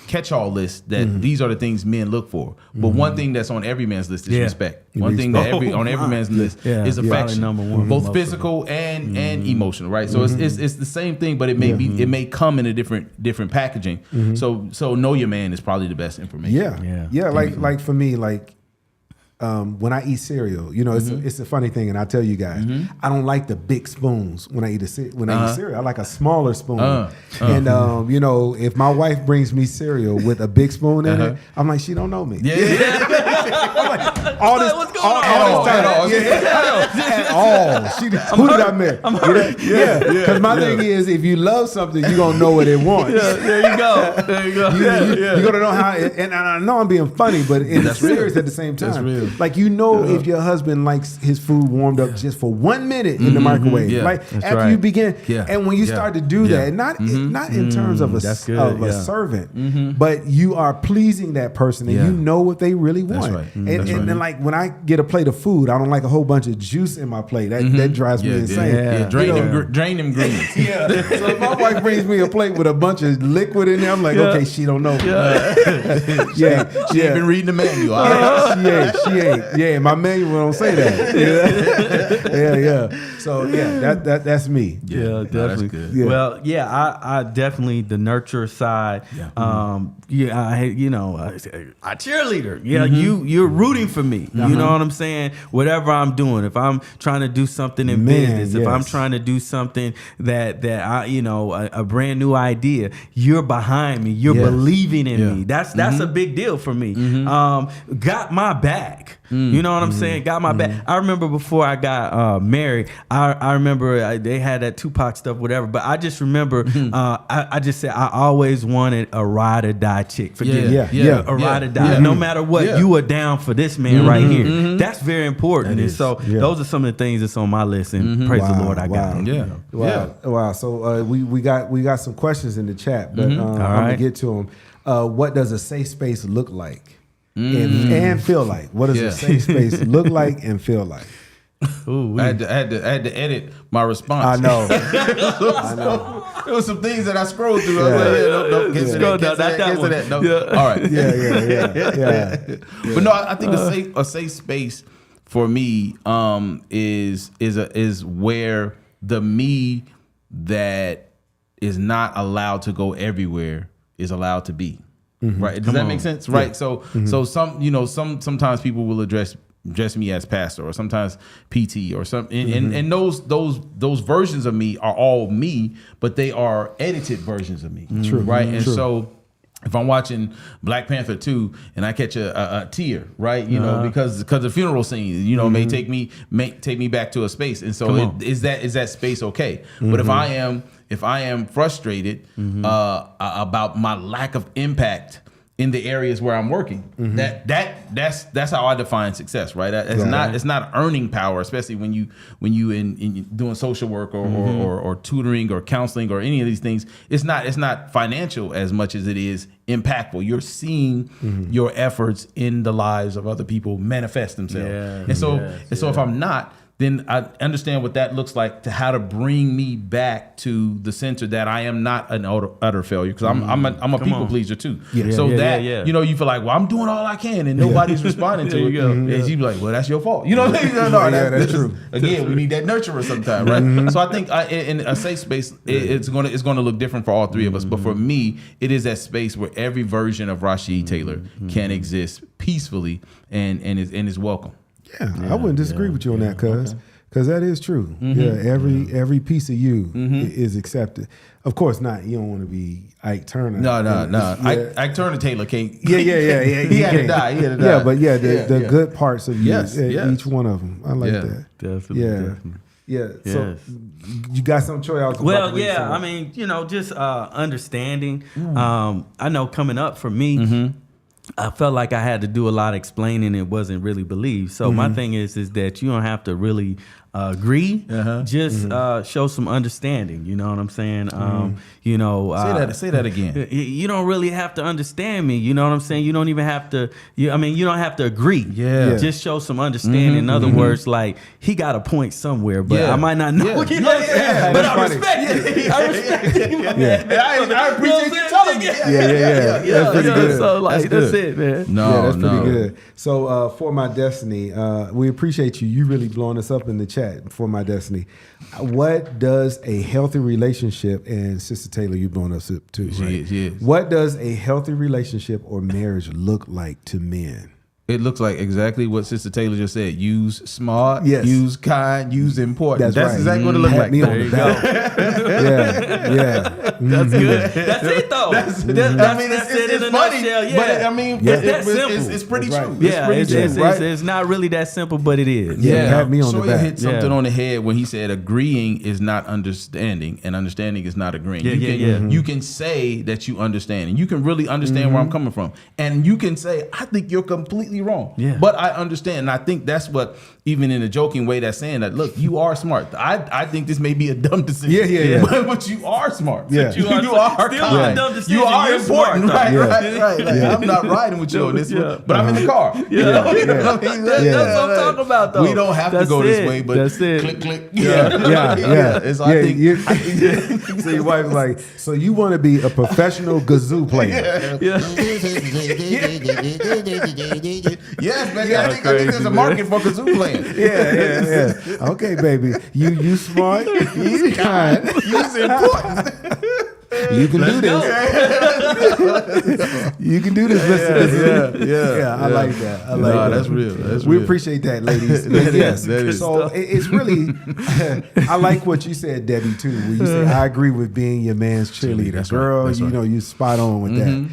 catch-all list that these are the things men look for. But one thing that's on every man's list is respect. One thing that on every man's list is affection, number one, both physical and emotional, right? So it's the same thing, but it may come in a different packaging. So know your man is probably the best information. Yeah. Like for me, like. When I eat cereal, you know, it's a funny thing, and I tell you guys, I don't like the big spoons when I eat eat cereal. I like a smaller spoon. And you know, if my wife brings me cereal with a big spoon in it, I'm like, she don't know me. I'm like, all this time. At all. Who did I marry? Because my thing is, if you love something, you're gonna know what it wants. There you go. You're gonna know how. And I know I'm being funny, but it's serious at the same time. That's real. Like, you know, if your husband likes his food warmed up just for 1 minute in the microwave, like after you begin, and when you start to do that, not in terms of a servant, but you are pleasing that person, and you know what they really want. Right. And then, like, when I get a plate of food, I don't like a whole bunch of juice in my plate. That drives me insane. Drain them greens. So if my wife brings me a plate with a bunch of liquid in there, I'm like, okay, she don't know. She ain't been reading the manual. She ain't. Yeah, my manual don't say that. So that's me. Yeah, definitely. That's good. Yeah. Well, I definitely the nurture side. I cheerleader. Yeah, you're rooting for me. You know what I'm saying? Whatever I'm doing, if I'm trying to do something in business, if I'm trying to do something that I, a brand new idea, you're behind me. You're believing in me. That's a big deal for me. Got my back. You know what I'm saying? Got my back. I remember before I got married, I remember they had that Tupac stuff, whatever. But I just remember, I just said I always wanted a ride or die chick. A ride or die. No matter what, you are down for this man right here. That's very important. And so those are some of the things that's on my list. And praise the Lord, I got them. Wow. So we got some questions in the chat, but I'm gonna get to them. What does a safe space look like? And feel like? What does a safe space look like and feel like? Ooh, I had to edit my response. I know. There was some things that I scrolled through. I was like, no, get to that. No. All right. Yeah. But no, I think a safe space for me is where the me that is not allowed to go everywhere is allowed to be. Right? Does that make sense? Right. Yeah. So sometimes people will address me as pastor, or sometimes PT, or something, and those versions of me are all me, but they are edited versions of me. True. Right. And so if I'm watching Black Panther 2 and I catch a tear, right, because the funeral scene, may take me back to a space, and so is that space okay? But if I am frustrated about my lack of impact in the areas where I'm working, that's how I define success, right? It's not earning power, especially when you in doing social work or tutoring or counseling or any of these things. It's not financial as much as it is impactful. You're seeing your efforts in the lives of other people manifest themselves, so if I'm not, then I understand what that looks like, to how to bring me back to the center that I am not an utter failure, because I'm a people pleaser too. You feel like, well, I'm doing all I can and nobody's responding to it. And you be like, well, that's your fault. That's true. Again, we need that nurturer sometimes, right? So I think in a safe space, it's going to look different for all three of us. But for me, it is that space where every version of Rashid Taylor can exist peacefully and is welcome. I wouldn't disagree with you on that, cuz that is true. Every piece of you is accepted. Of course not. You don't want to be Ike Turner. No. Ike Turner Taylor can't. Yeah. He had to die. Yeah, but the good parts of you, each one of them. I like that. Definitely. Yeah. So you got some choice. I mean, just understanding. I know coming up for me, I felt like I had to do a lot of explaining. It wasn't really believed. So my thing is that you don't have to really agree. Just show some understanding. You know what I'm saying? Say that again. You don't really have to understand me. You know what I'm saying? You don't even have to. You don't have to agree. Just show some understanding. In other words, like, he got a point somewhere, but I might not know. You know what I'm saying? But I respect it. I respect it. I appreciate you telling me. That's pretty good. So like, that's it, man. That's pretty good. So For My Destiny, we appreciate you. You really blowing us up in the chat. For My Destiny, what does a healthy relationship, and Sister Taylor, you blowing us up too, right? She is. What does a healthy relationship or marriage look like to men? It looks like exactly what Sister Taylor just said. Use smart, use kind, use important. That's right. Exactly what it looks like. There you go. Yeah. That's good. That's it, though. That's it's funny, but I mean, it's pretty true. It's not really that simple, but it is. Pat me on the back. Hit something on the head when he said agreeing is not understanding, and understanding is not agreeing. You can say that you understand, and you can really understand where I'm coming from, and you can say, I think you're completely wrong, but I understand. And I think that's what, even in a joking way, that's saying that, look, you are smart. I think this may be a dumb decision, but you are smart. You are kind. You are important. Right. Like, I'm not riding with you on this one, but I'm in the car. That's what I'm talking about, though. We don't have to go this way, but click. So your wife's like, so you want to be a professional kazoo player? Yes, man. I think there's a market for kazoo playing. Okay, baby. You smart. You kind. You's important. You can do this. You can do this. Listen. I like that. I like that. That's real. We appreciate that, ladies. Yes. So it's really, I like what you said, Debbie, too, where you say, I agree with being your man's cheerleader. That's Girl, right. you spot on with that.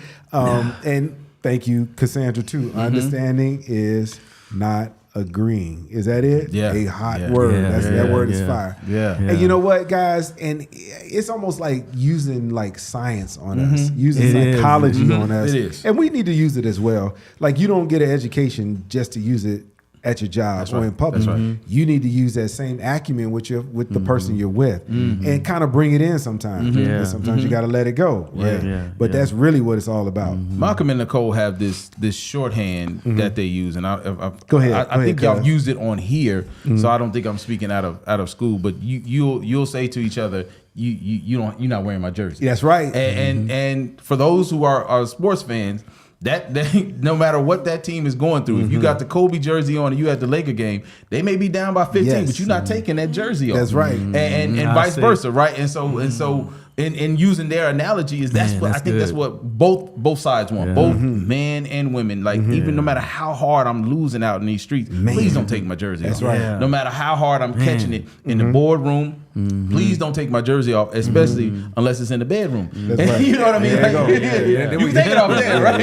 And thank you, Cassandra, too. Understanding is not agreeing. Is that it? A hot word. That word is fire. And you know what, guys? And it's almost like using like science on us, using psychology on us. It is. And we need to use it as well. Like, you don't get an education just to use it at your job That's or right. in public. That's right. You need to use that same acumen with the person you're with, and kind of bring it in sometimes. And sometimes you got to let it go. Right? But that's really what it's all about. Malcolm and Nicole have this shorthand that they use, and Go ahead. I think y'all used it on here, so I don't think I'm speaking out of school. But you'll say to each other, you're not wearing my jersey. That's right. And for those who are sports fans, that no matter what that team is going through, if you got the Kobe jersey on and you at the Laker game, they may be down by 15, but you're not taking that jersey off. That's right. And vice versa, right? And so in using their analogy is I think good. that's what both sides want, both men and women. Like even no matter how hard I'm losing out in these streets, please don't take my jersey off. That's right. Yeah. No matter how hard I'm catching it in the boardroom, please don't take my jersey off, especially unless it's in the bedroom. That's right. You know what I mean? There You take it off there, right?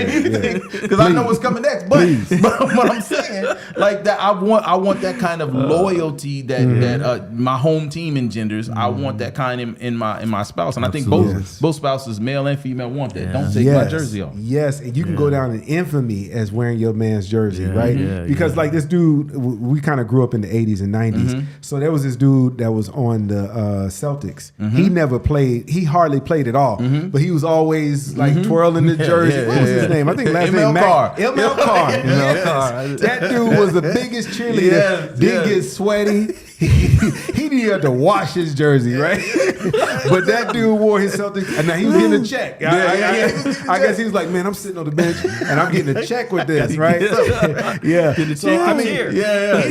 Because I know what's coming next. But I'm saying, like that, I want that kind of loyalty that my home team engenders. I want that kind in my spouse, and I think both spouses, male and female, want that. Don't take my jersey off. Yes, and you can go down in infamy as wearing your man's jersey, right? Because like this dude, we kind of grew up in the 80s and 90s. So there was this dude that was on the Celtics. He never played. He hardly played at all. But he was always like twirling the jersey. What was his name? I think last name Carr. ML Carr. That dude was the biggest cheerleader. Didn't get sweaty. He didn't have to wash his jersey, right? But that dude wore his Celtics, and now he was getting a check. I guess he was like, man, I'm sitting on the bench and I'm getting a check with this, right? So I mean, he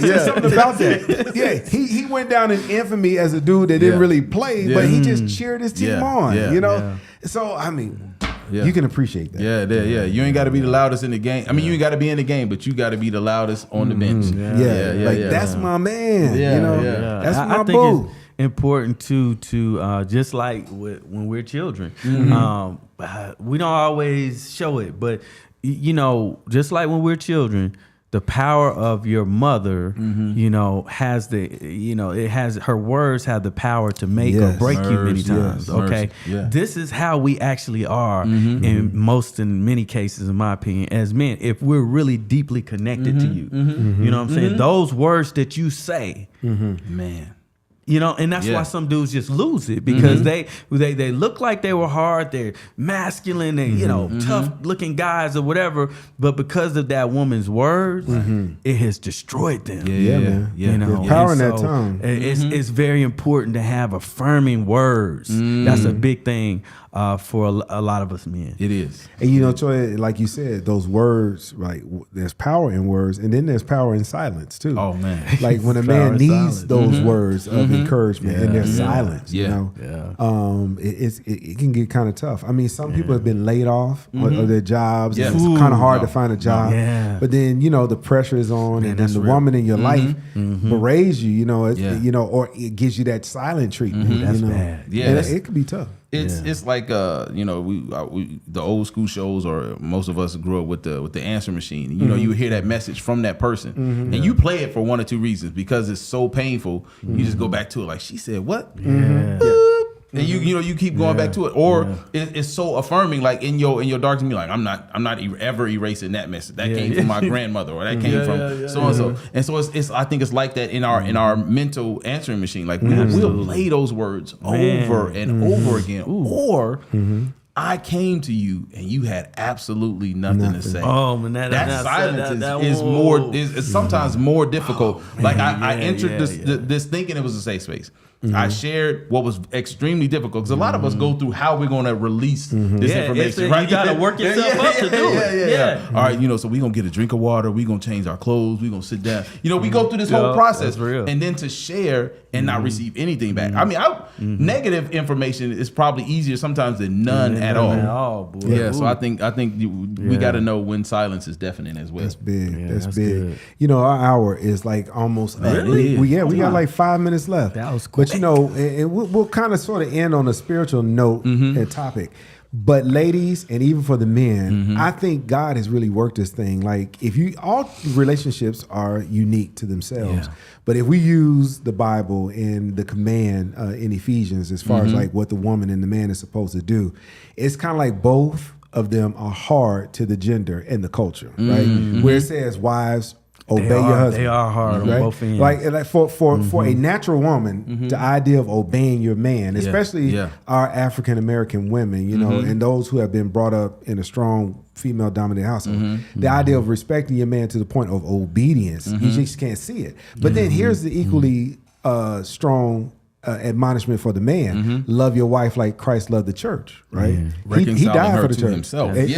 said something about that. He went down in infamy as a dude that didn't really play, but he just cheered his team on. You know, so I mean. You can appreciate that. Yeah. You ain't got to be the loudest in the game. I mean, you ain't got to be in the game, but you got to be the loudest on the bench. That's my man. You know, that's my I think boo. it's important to just like when we're children, we don't always show it, but you know, just like when we're children, the power of your mother, you know, has her words have the power to make or break you many times. Okay. This is how we actually are in many cases, in my opinion, as men, if we're really deeply connected to you. You know what I'm saying? Those words that you say, man. You know, and that's why some dudes just lose it because they look like they were hard, they're masculine, and you know, tough looking guys or whatever, but because of that woman's words, it has destroyed them. Man. You know, there's power in that tongue. It's very important to have affirming words. That's a big thing for a lot of us men. It is. And you know, Troy, like you said, those words, right? There's power in words, and then there's power in silence too. Oh man! Like when a man needs those words of encouragement, and there's silence. You know, it can get kind of tough. I mean, some people have been laid off of their jobs. And it's kind of hard to find a job. But then you know the pressure is on, and then the woman in your life berets you. You know, you know, or it gives you that silent treatment. That's you know? bad. Yeah, it could be tough. It's like you know, we the old school shows, or most of us grew up with the answer machine. You know, you would hear that message from that person, and you play it for one or two reasons because it's so painful. You just go back to it like, she said what? And you know you keep going back to it, or it's so affirming. Like in your dark to me, like I'm not ever erasing that message. That came from my grandmother, or that came from so and so. And so it's I think it's like that in our mental answering machine. Like we'll play those words over and over again, or. I came to you and you had absolutely nothing to say. Oh man, that silence is more is sometimes more difficult. Like I entered this thinking it was a safe space. I shared what was extremely difficult because a lot of us go through how we're going to release this information. Right? You got to work yourself up to do it. All right, you know, so we're going to get a drink of water. We're going to change our clothes. We're going to sit down. You know, we go through this whole process. And then to share and not receive anything back. I mean, negative information is probably easier sometimes than none at all. Boy. Yeah, so I think we got to know when silence is deafening as well. That's big. Yeah, that's big. good. You know, our hour is like almost Really? we got like 5 minutes left. That was quick. But you know, and we'll kind of sort of end on a spiritual note and topic. But ladies, and even for the men, I think God has really worked this thing. Like all relationships are unique to themselves. But if we use the Bible and the command in Ephesians, as far as like what the woman and the man is supposed to do, it's kind of like both of them are hard to the gender and the culture, right? Where it says wives, obey your husband. They are hard on both ends. Like for a natural woman, the idea of obeying your man, especially our African American women, you know, and those who have been brought up in a strong female dominated household, the idea of respecting your man to the point of obedience, you just can't see it. But then here's the equally strong admonishment for the man: love your wife like Christ loved the church. Right? He died for the church himself. He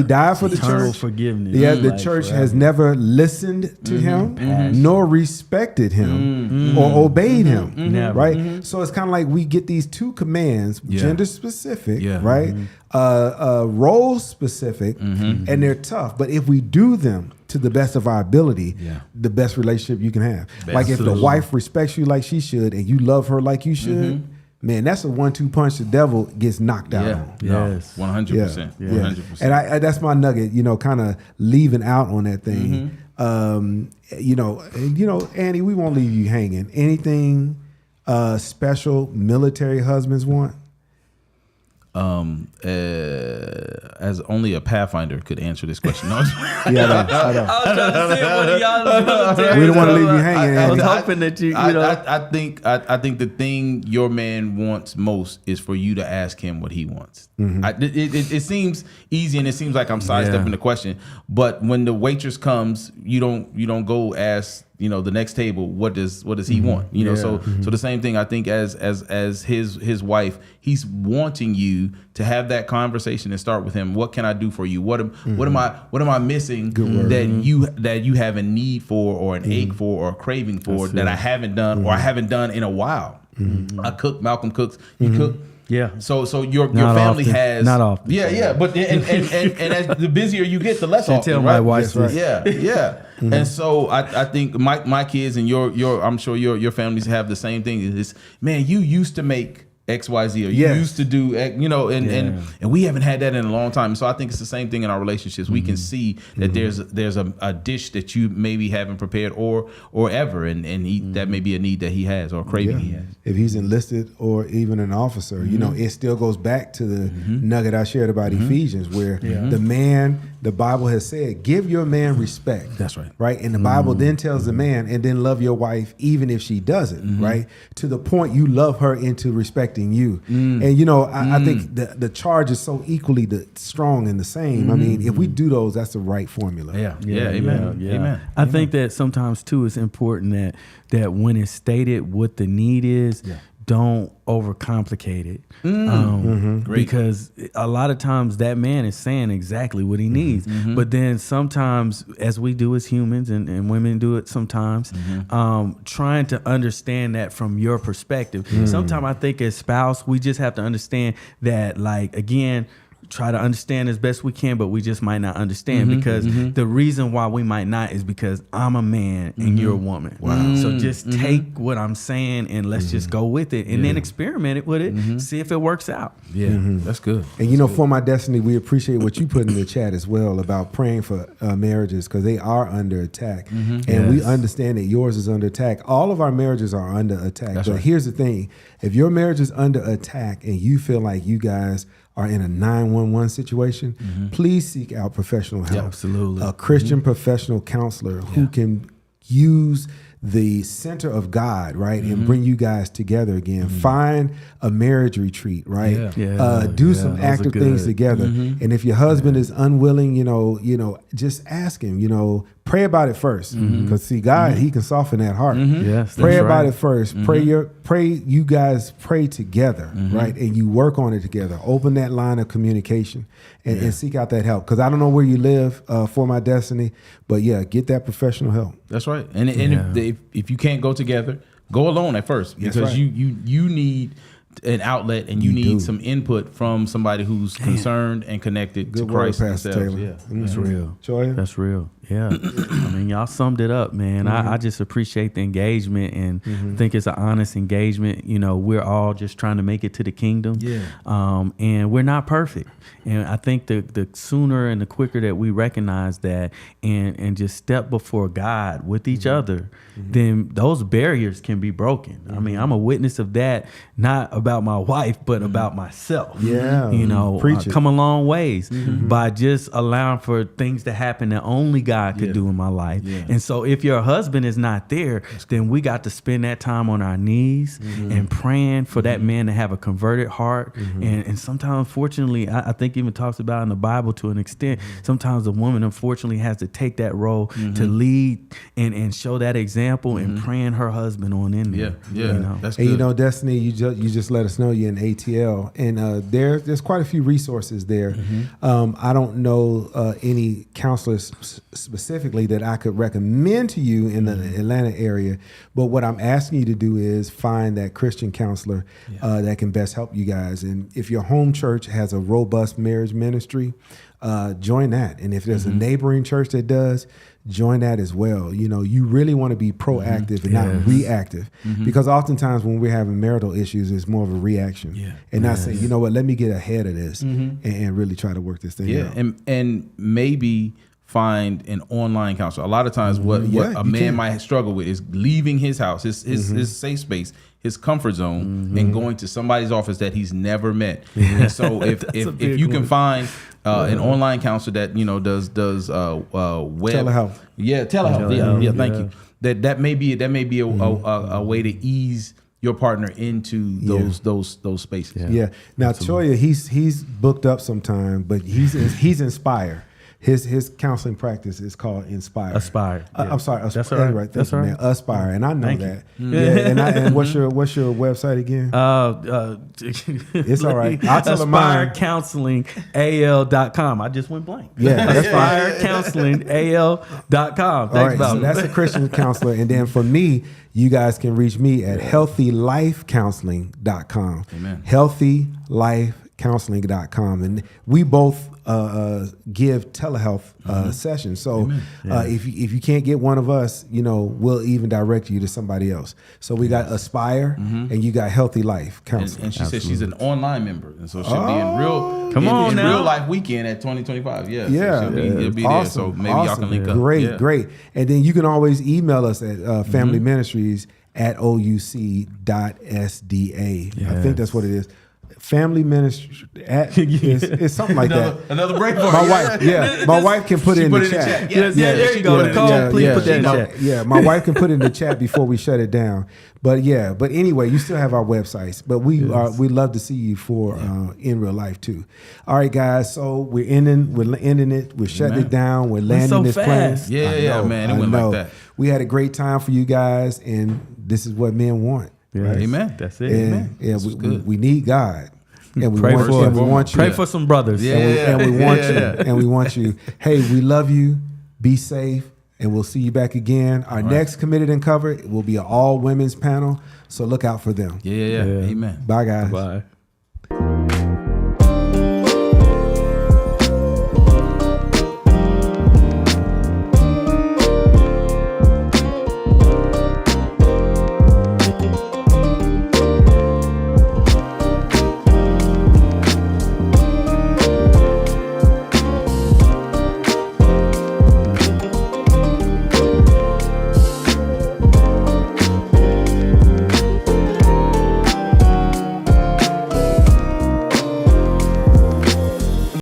died for the Eternal church. forgiveness. Yeah, the church has never listened to him, nor respected him, or obeyed him. Never. Right? So it's kind of like we get these two commands, gender specific, right? Role specific, and they're tough. But if we do them to the best of our ability, the best relationship you can have. Like if the wife respects you like she should, and you love her like you should, man, that's a 1-2 punch the devil gets knocked out on. Yes. 100%. 100%. And I that's my nugget, you know, kind of leaving out on that thing. You know, Annie, we won't leave you hanging. Anything special military husbands want? As only a Pathfinder could answer this question. No, I know. I was trying to see one of y'all military. We don't want to leave you hanging. I was Andy. hoping that you know. I think the thing your man wants most is for you to ask him what he wants. It seems easy, and it seems like I'm sidestepping the question. But when the waitress comes, you don't go ask, you know, the next table, what does he want? You know, so the same thing, I think, as his wife, he's wanting you to have that conversation and start with him. What can I do for you? What am I missing that you have a need for, or an ache for, or a craving for that I haven't done, or I haven't done in a while? I cook. Malcolm cooks. You cook. Yeah. So your Not family often. has Not often. Yeah. But and as the busier you get, the less Can't often. tell Right? my wife. Yeah. And so I think my kids and your I'm sure your families have the same thing. Is, man, you used to make XYZ, or you used to do, you know, and we haven't had that in a long time. So I think it's the same thing in our relationships. We can see that there's a dish that you maybe haven't prepared or ever, and that may be a need that he has, or a craving he has. If he's enlisted or even an officer, you know, it still goes back to the nugget I shared about Ephesians, where the Bible has said, give your man respect. That's right. Right? And the Bible then tells the man, and then love your wife even if she doesn't, right? To the point you love her into respecting you. And, you know, I think the charge is so equally strong and the same. I mean, if we do those, that's the right formula. Amen. I think that sometimes too it's important that when it's stated what the need is, don't overcomplicate it. Because a lot of times that man is saying exactly what he needs. But then sometimes, as we do as humans, and women do it sometimes, trying to understand that from your perspective. Sometimes I think as spouse, we just have to understand that, like, again, try to understand as best we can, but we just might not understand because the reason why we might not is because I'm a man and you're a woman. Wow. So just take what I'm saying and let's just go with it, and then experiment it with it, see if it works out. That's good. And you know, for my destiny, we appreciate what you put in the chat as well about praying for marriages, because they are under attack, and we understand that yours is under attack. All of our marriages are under attack. But here's the thing: if your marriage is under attack and you feel like you guys are in a 911 situation, please seek out professional help. Absolutely. A Christian professional counselor who can use the center of God, right, and bring you guys together again. Find a marriage retreat, right? Do some active things together. And if your husband is unwilling, you know, just ask him. You know, pray about it first, because see, God, He can soften that heart. Yes, pray that's about right. it first. You guys pray together, right, and you work on it together. Open that line of communication and seek out that help. Because I don't know where you live for my destiny, but get that professional help. That's right. And if you can't go together, go alone at first, because you need an outlet, and you need some input from somebody who's concerned and connected to Christ themselves. That's real. Joya? That's real. Yeah. I mean, y'all summed it up, man. I just appreciate the engagement, and think it's an honest engagement. You know, we're all just trying to make it to the kingdom. And we're not perfect. And I think the sooner and the quicker that we recognize that and just step before God with each other, then those barriers can be broken. I mean, I'm a witness of that, not about my wife, but about myself. Yeah. You know, Preach it. come a long ways by just allowing for things to happen that only God God could do in my life. Yeah. And so if your husband is not there, then we got to spend that time on our knees and praying for that man to have a converted heart. And sometimes, unfortunately, I think even talks about in the Bible to an extent, sometimes the woman, unfortunately, has to take that role to lead and show that example and praying her husband on in there. Yeah. You know? That's good. And you know, Destiny, you just let us know you're in ATL, and there's quite a few resources there. I don't know any counselors specifically that I could recommend to you in the Atlanta area, but what I'm asking you to do is find that Christian counselor that can best help you guys. And if your home church has a robust marriage ministry, join that. And if there's a neighboring church that does, join that as well. You know, you really want to be proactive and not reactive, because oftentimes when we're having marital issues, it's more of a reaction and not saying, you know what, let me get ahead of this and really try to work this thing out. And maybe find an online counselor. A lot of times what a man might struggle with is leaving his house, his safe space, his comfort zone, and going to somebody's office that he's never met. And so if you can find an online counselor that, you know, does web telehealth. Telehealth. Thank you. That may be a way to ease your partner into those spaces. Now Choya, he's booked up sometime, but he's inspired. His counseling practice is called Aspire. I'm sorry, that's all right. Right. That's all right. Aspire, and I know that. And what's your website again? It's all right. I'll tell them mine. AspireCounselingAL.com. I just went blank. AspireCounselingAL.com. All right, so that's a Christian counselor, and then for me, you guys can reach me at healthylifecounseling.com. Amen. Healthylifecounseling.com, and we both give telehealth sessions. So if you can't get one of us, you know, we'll even direct you to somebody else. So we got Aspire and you got Healthy Life Counseling. And she said she's an online member, and so she'll be in real life weekend at 2025. So she'll be there. So maybe y'all can link up. Great. And then you can always email us at Family Ministries at ouc.sda. I think that's what it is. Family ministry it's something like that. Another break for my wife. My wife can put it in the chat. There you go. Nicole, please put that in the chat. Yeah, my wife can put it in the chat before we shut it down. But anyway, you still have our websites. But we love to see you for in real life too. All right, guys. So we're ending it. We're shutting it down. We're landing this plane. Yeah, man. It went like that. We had a great time for you guys, and this is what men want. Right? Amen. That's it. And, we need God. And we pray want you. Pray for some brothers. And we want you. And we want you. Hey, we love you. Be safe. And we'll see you back again. Our next Committed and Covered will be an all women's panel. So look out for them. Yeah. Amen. Bye, guys. Bye.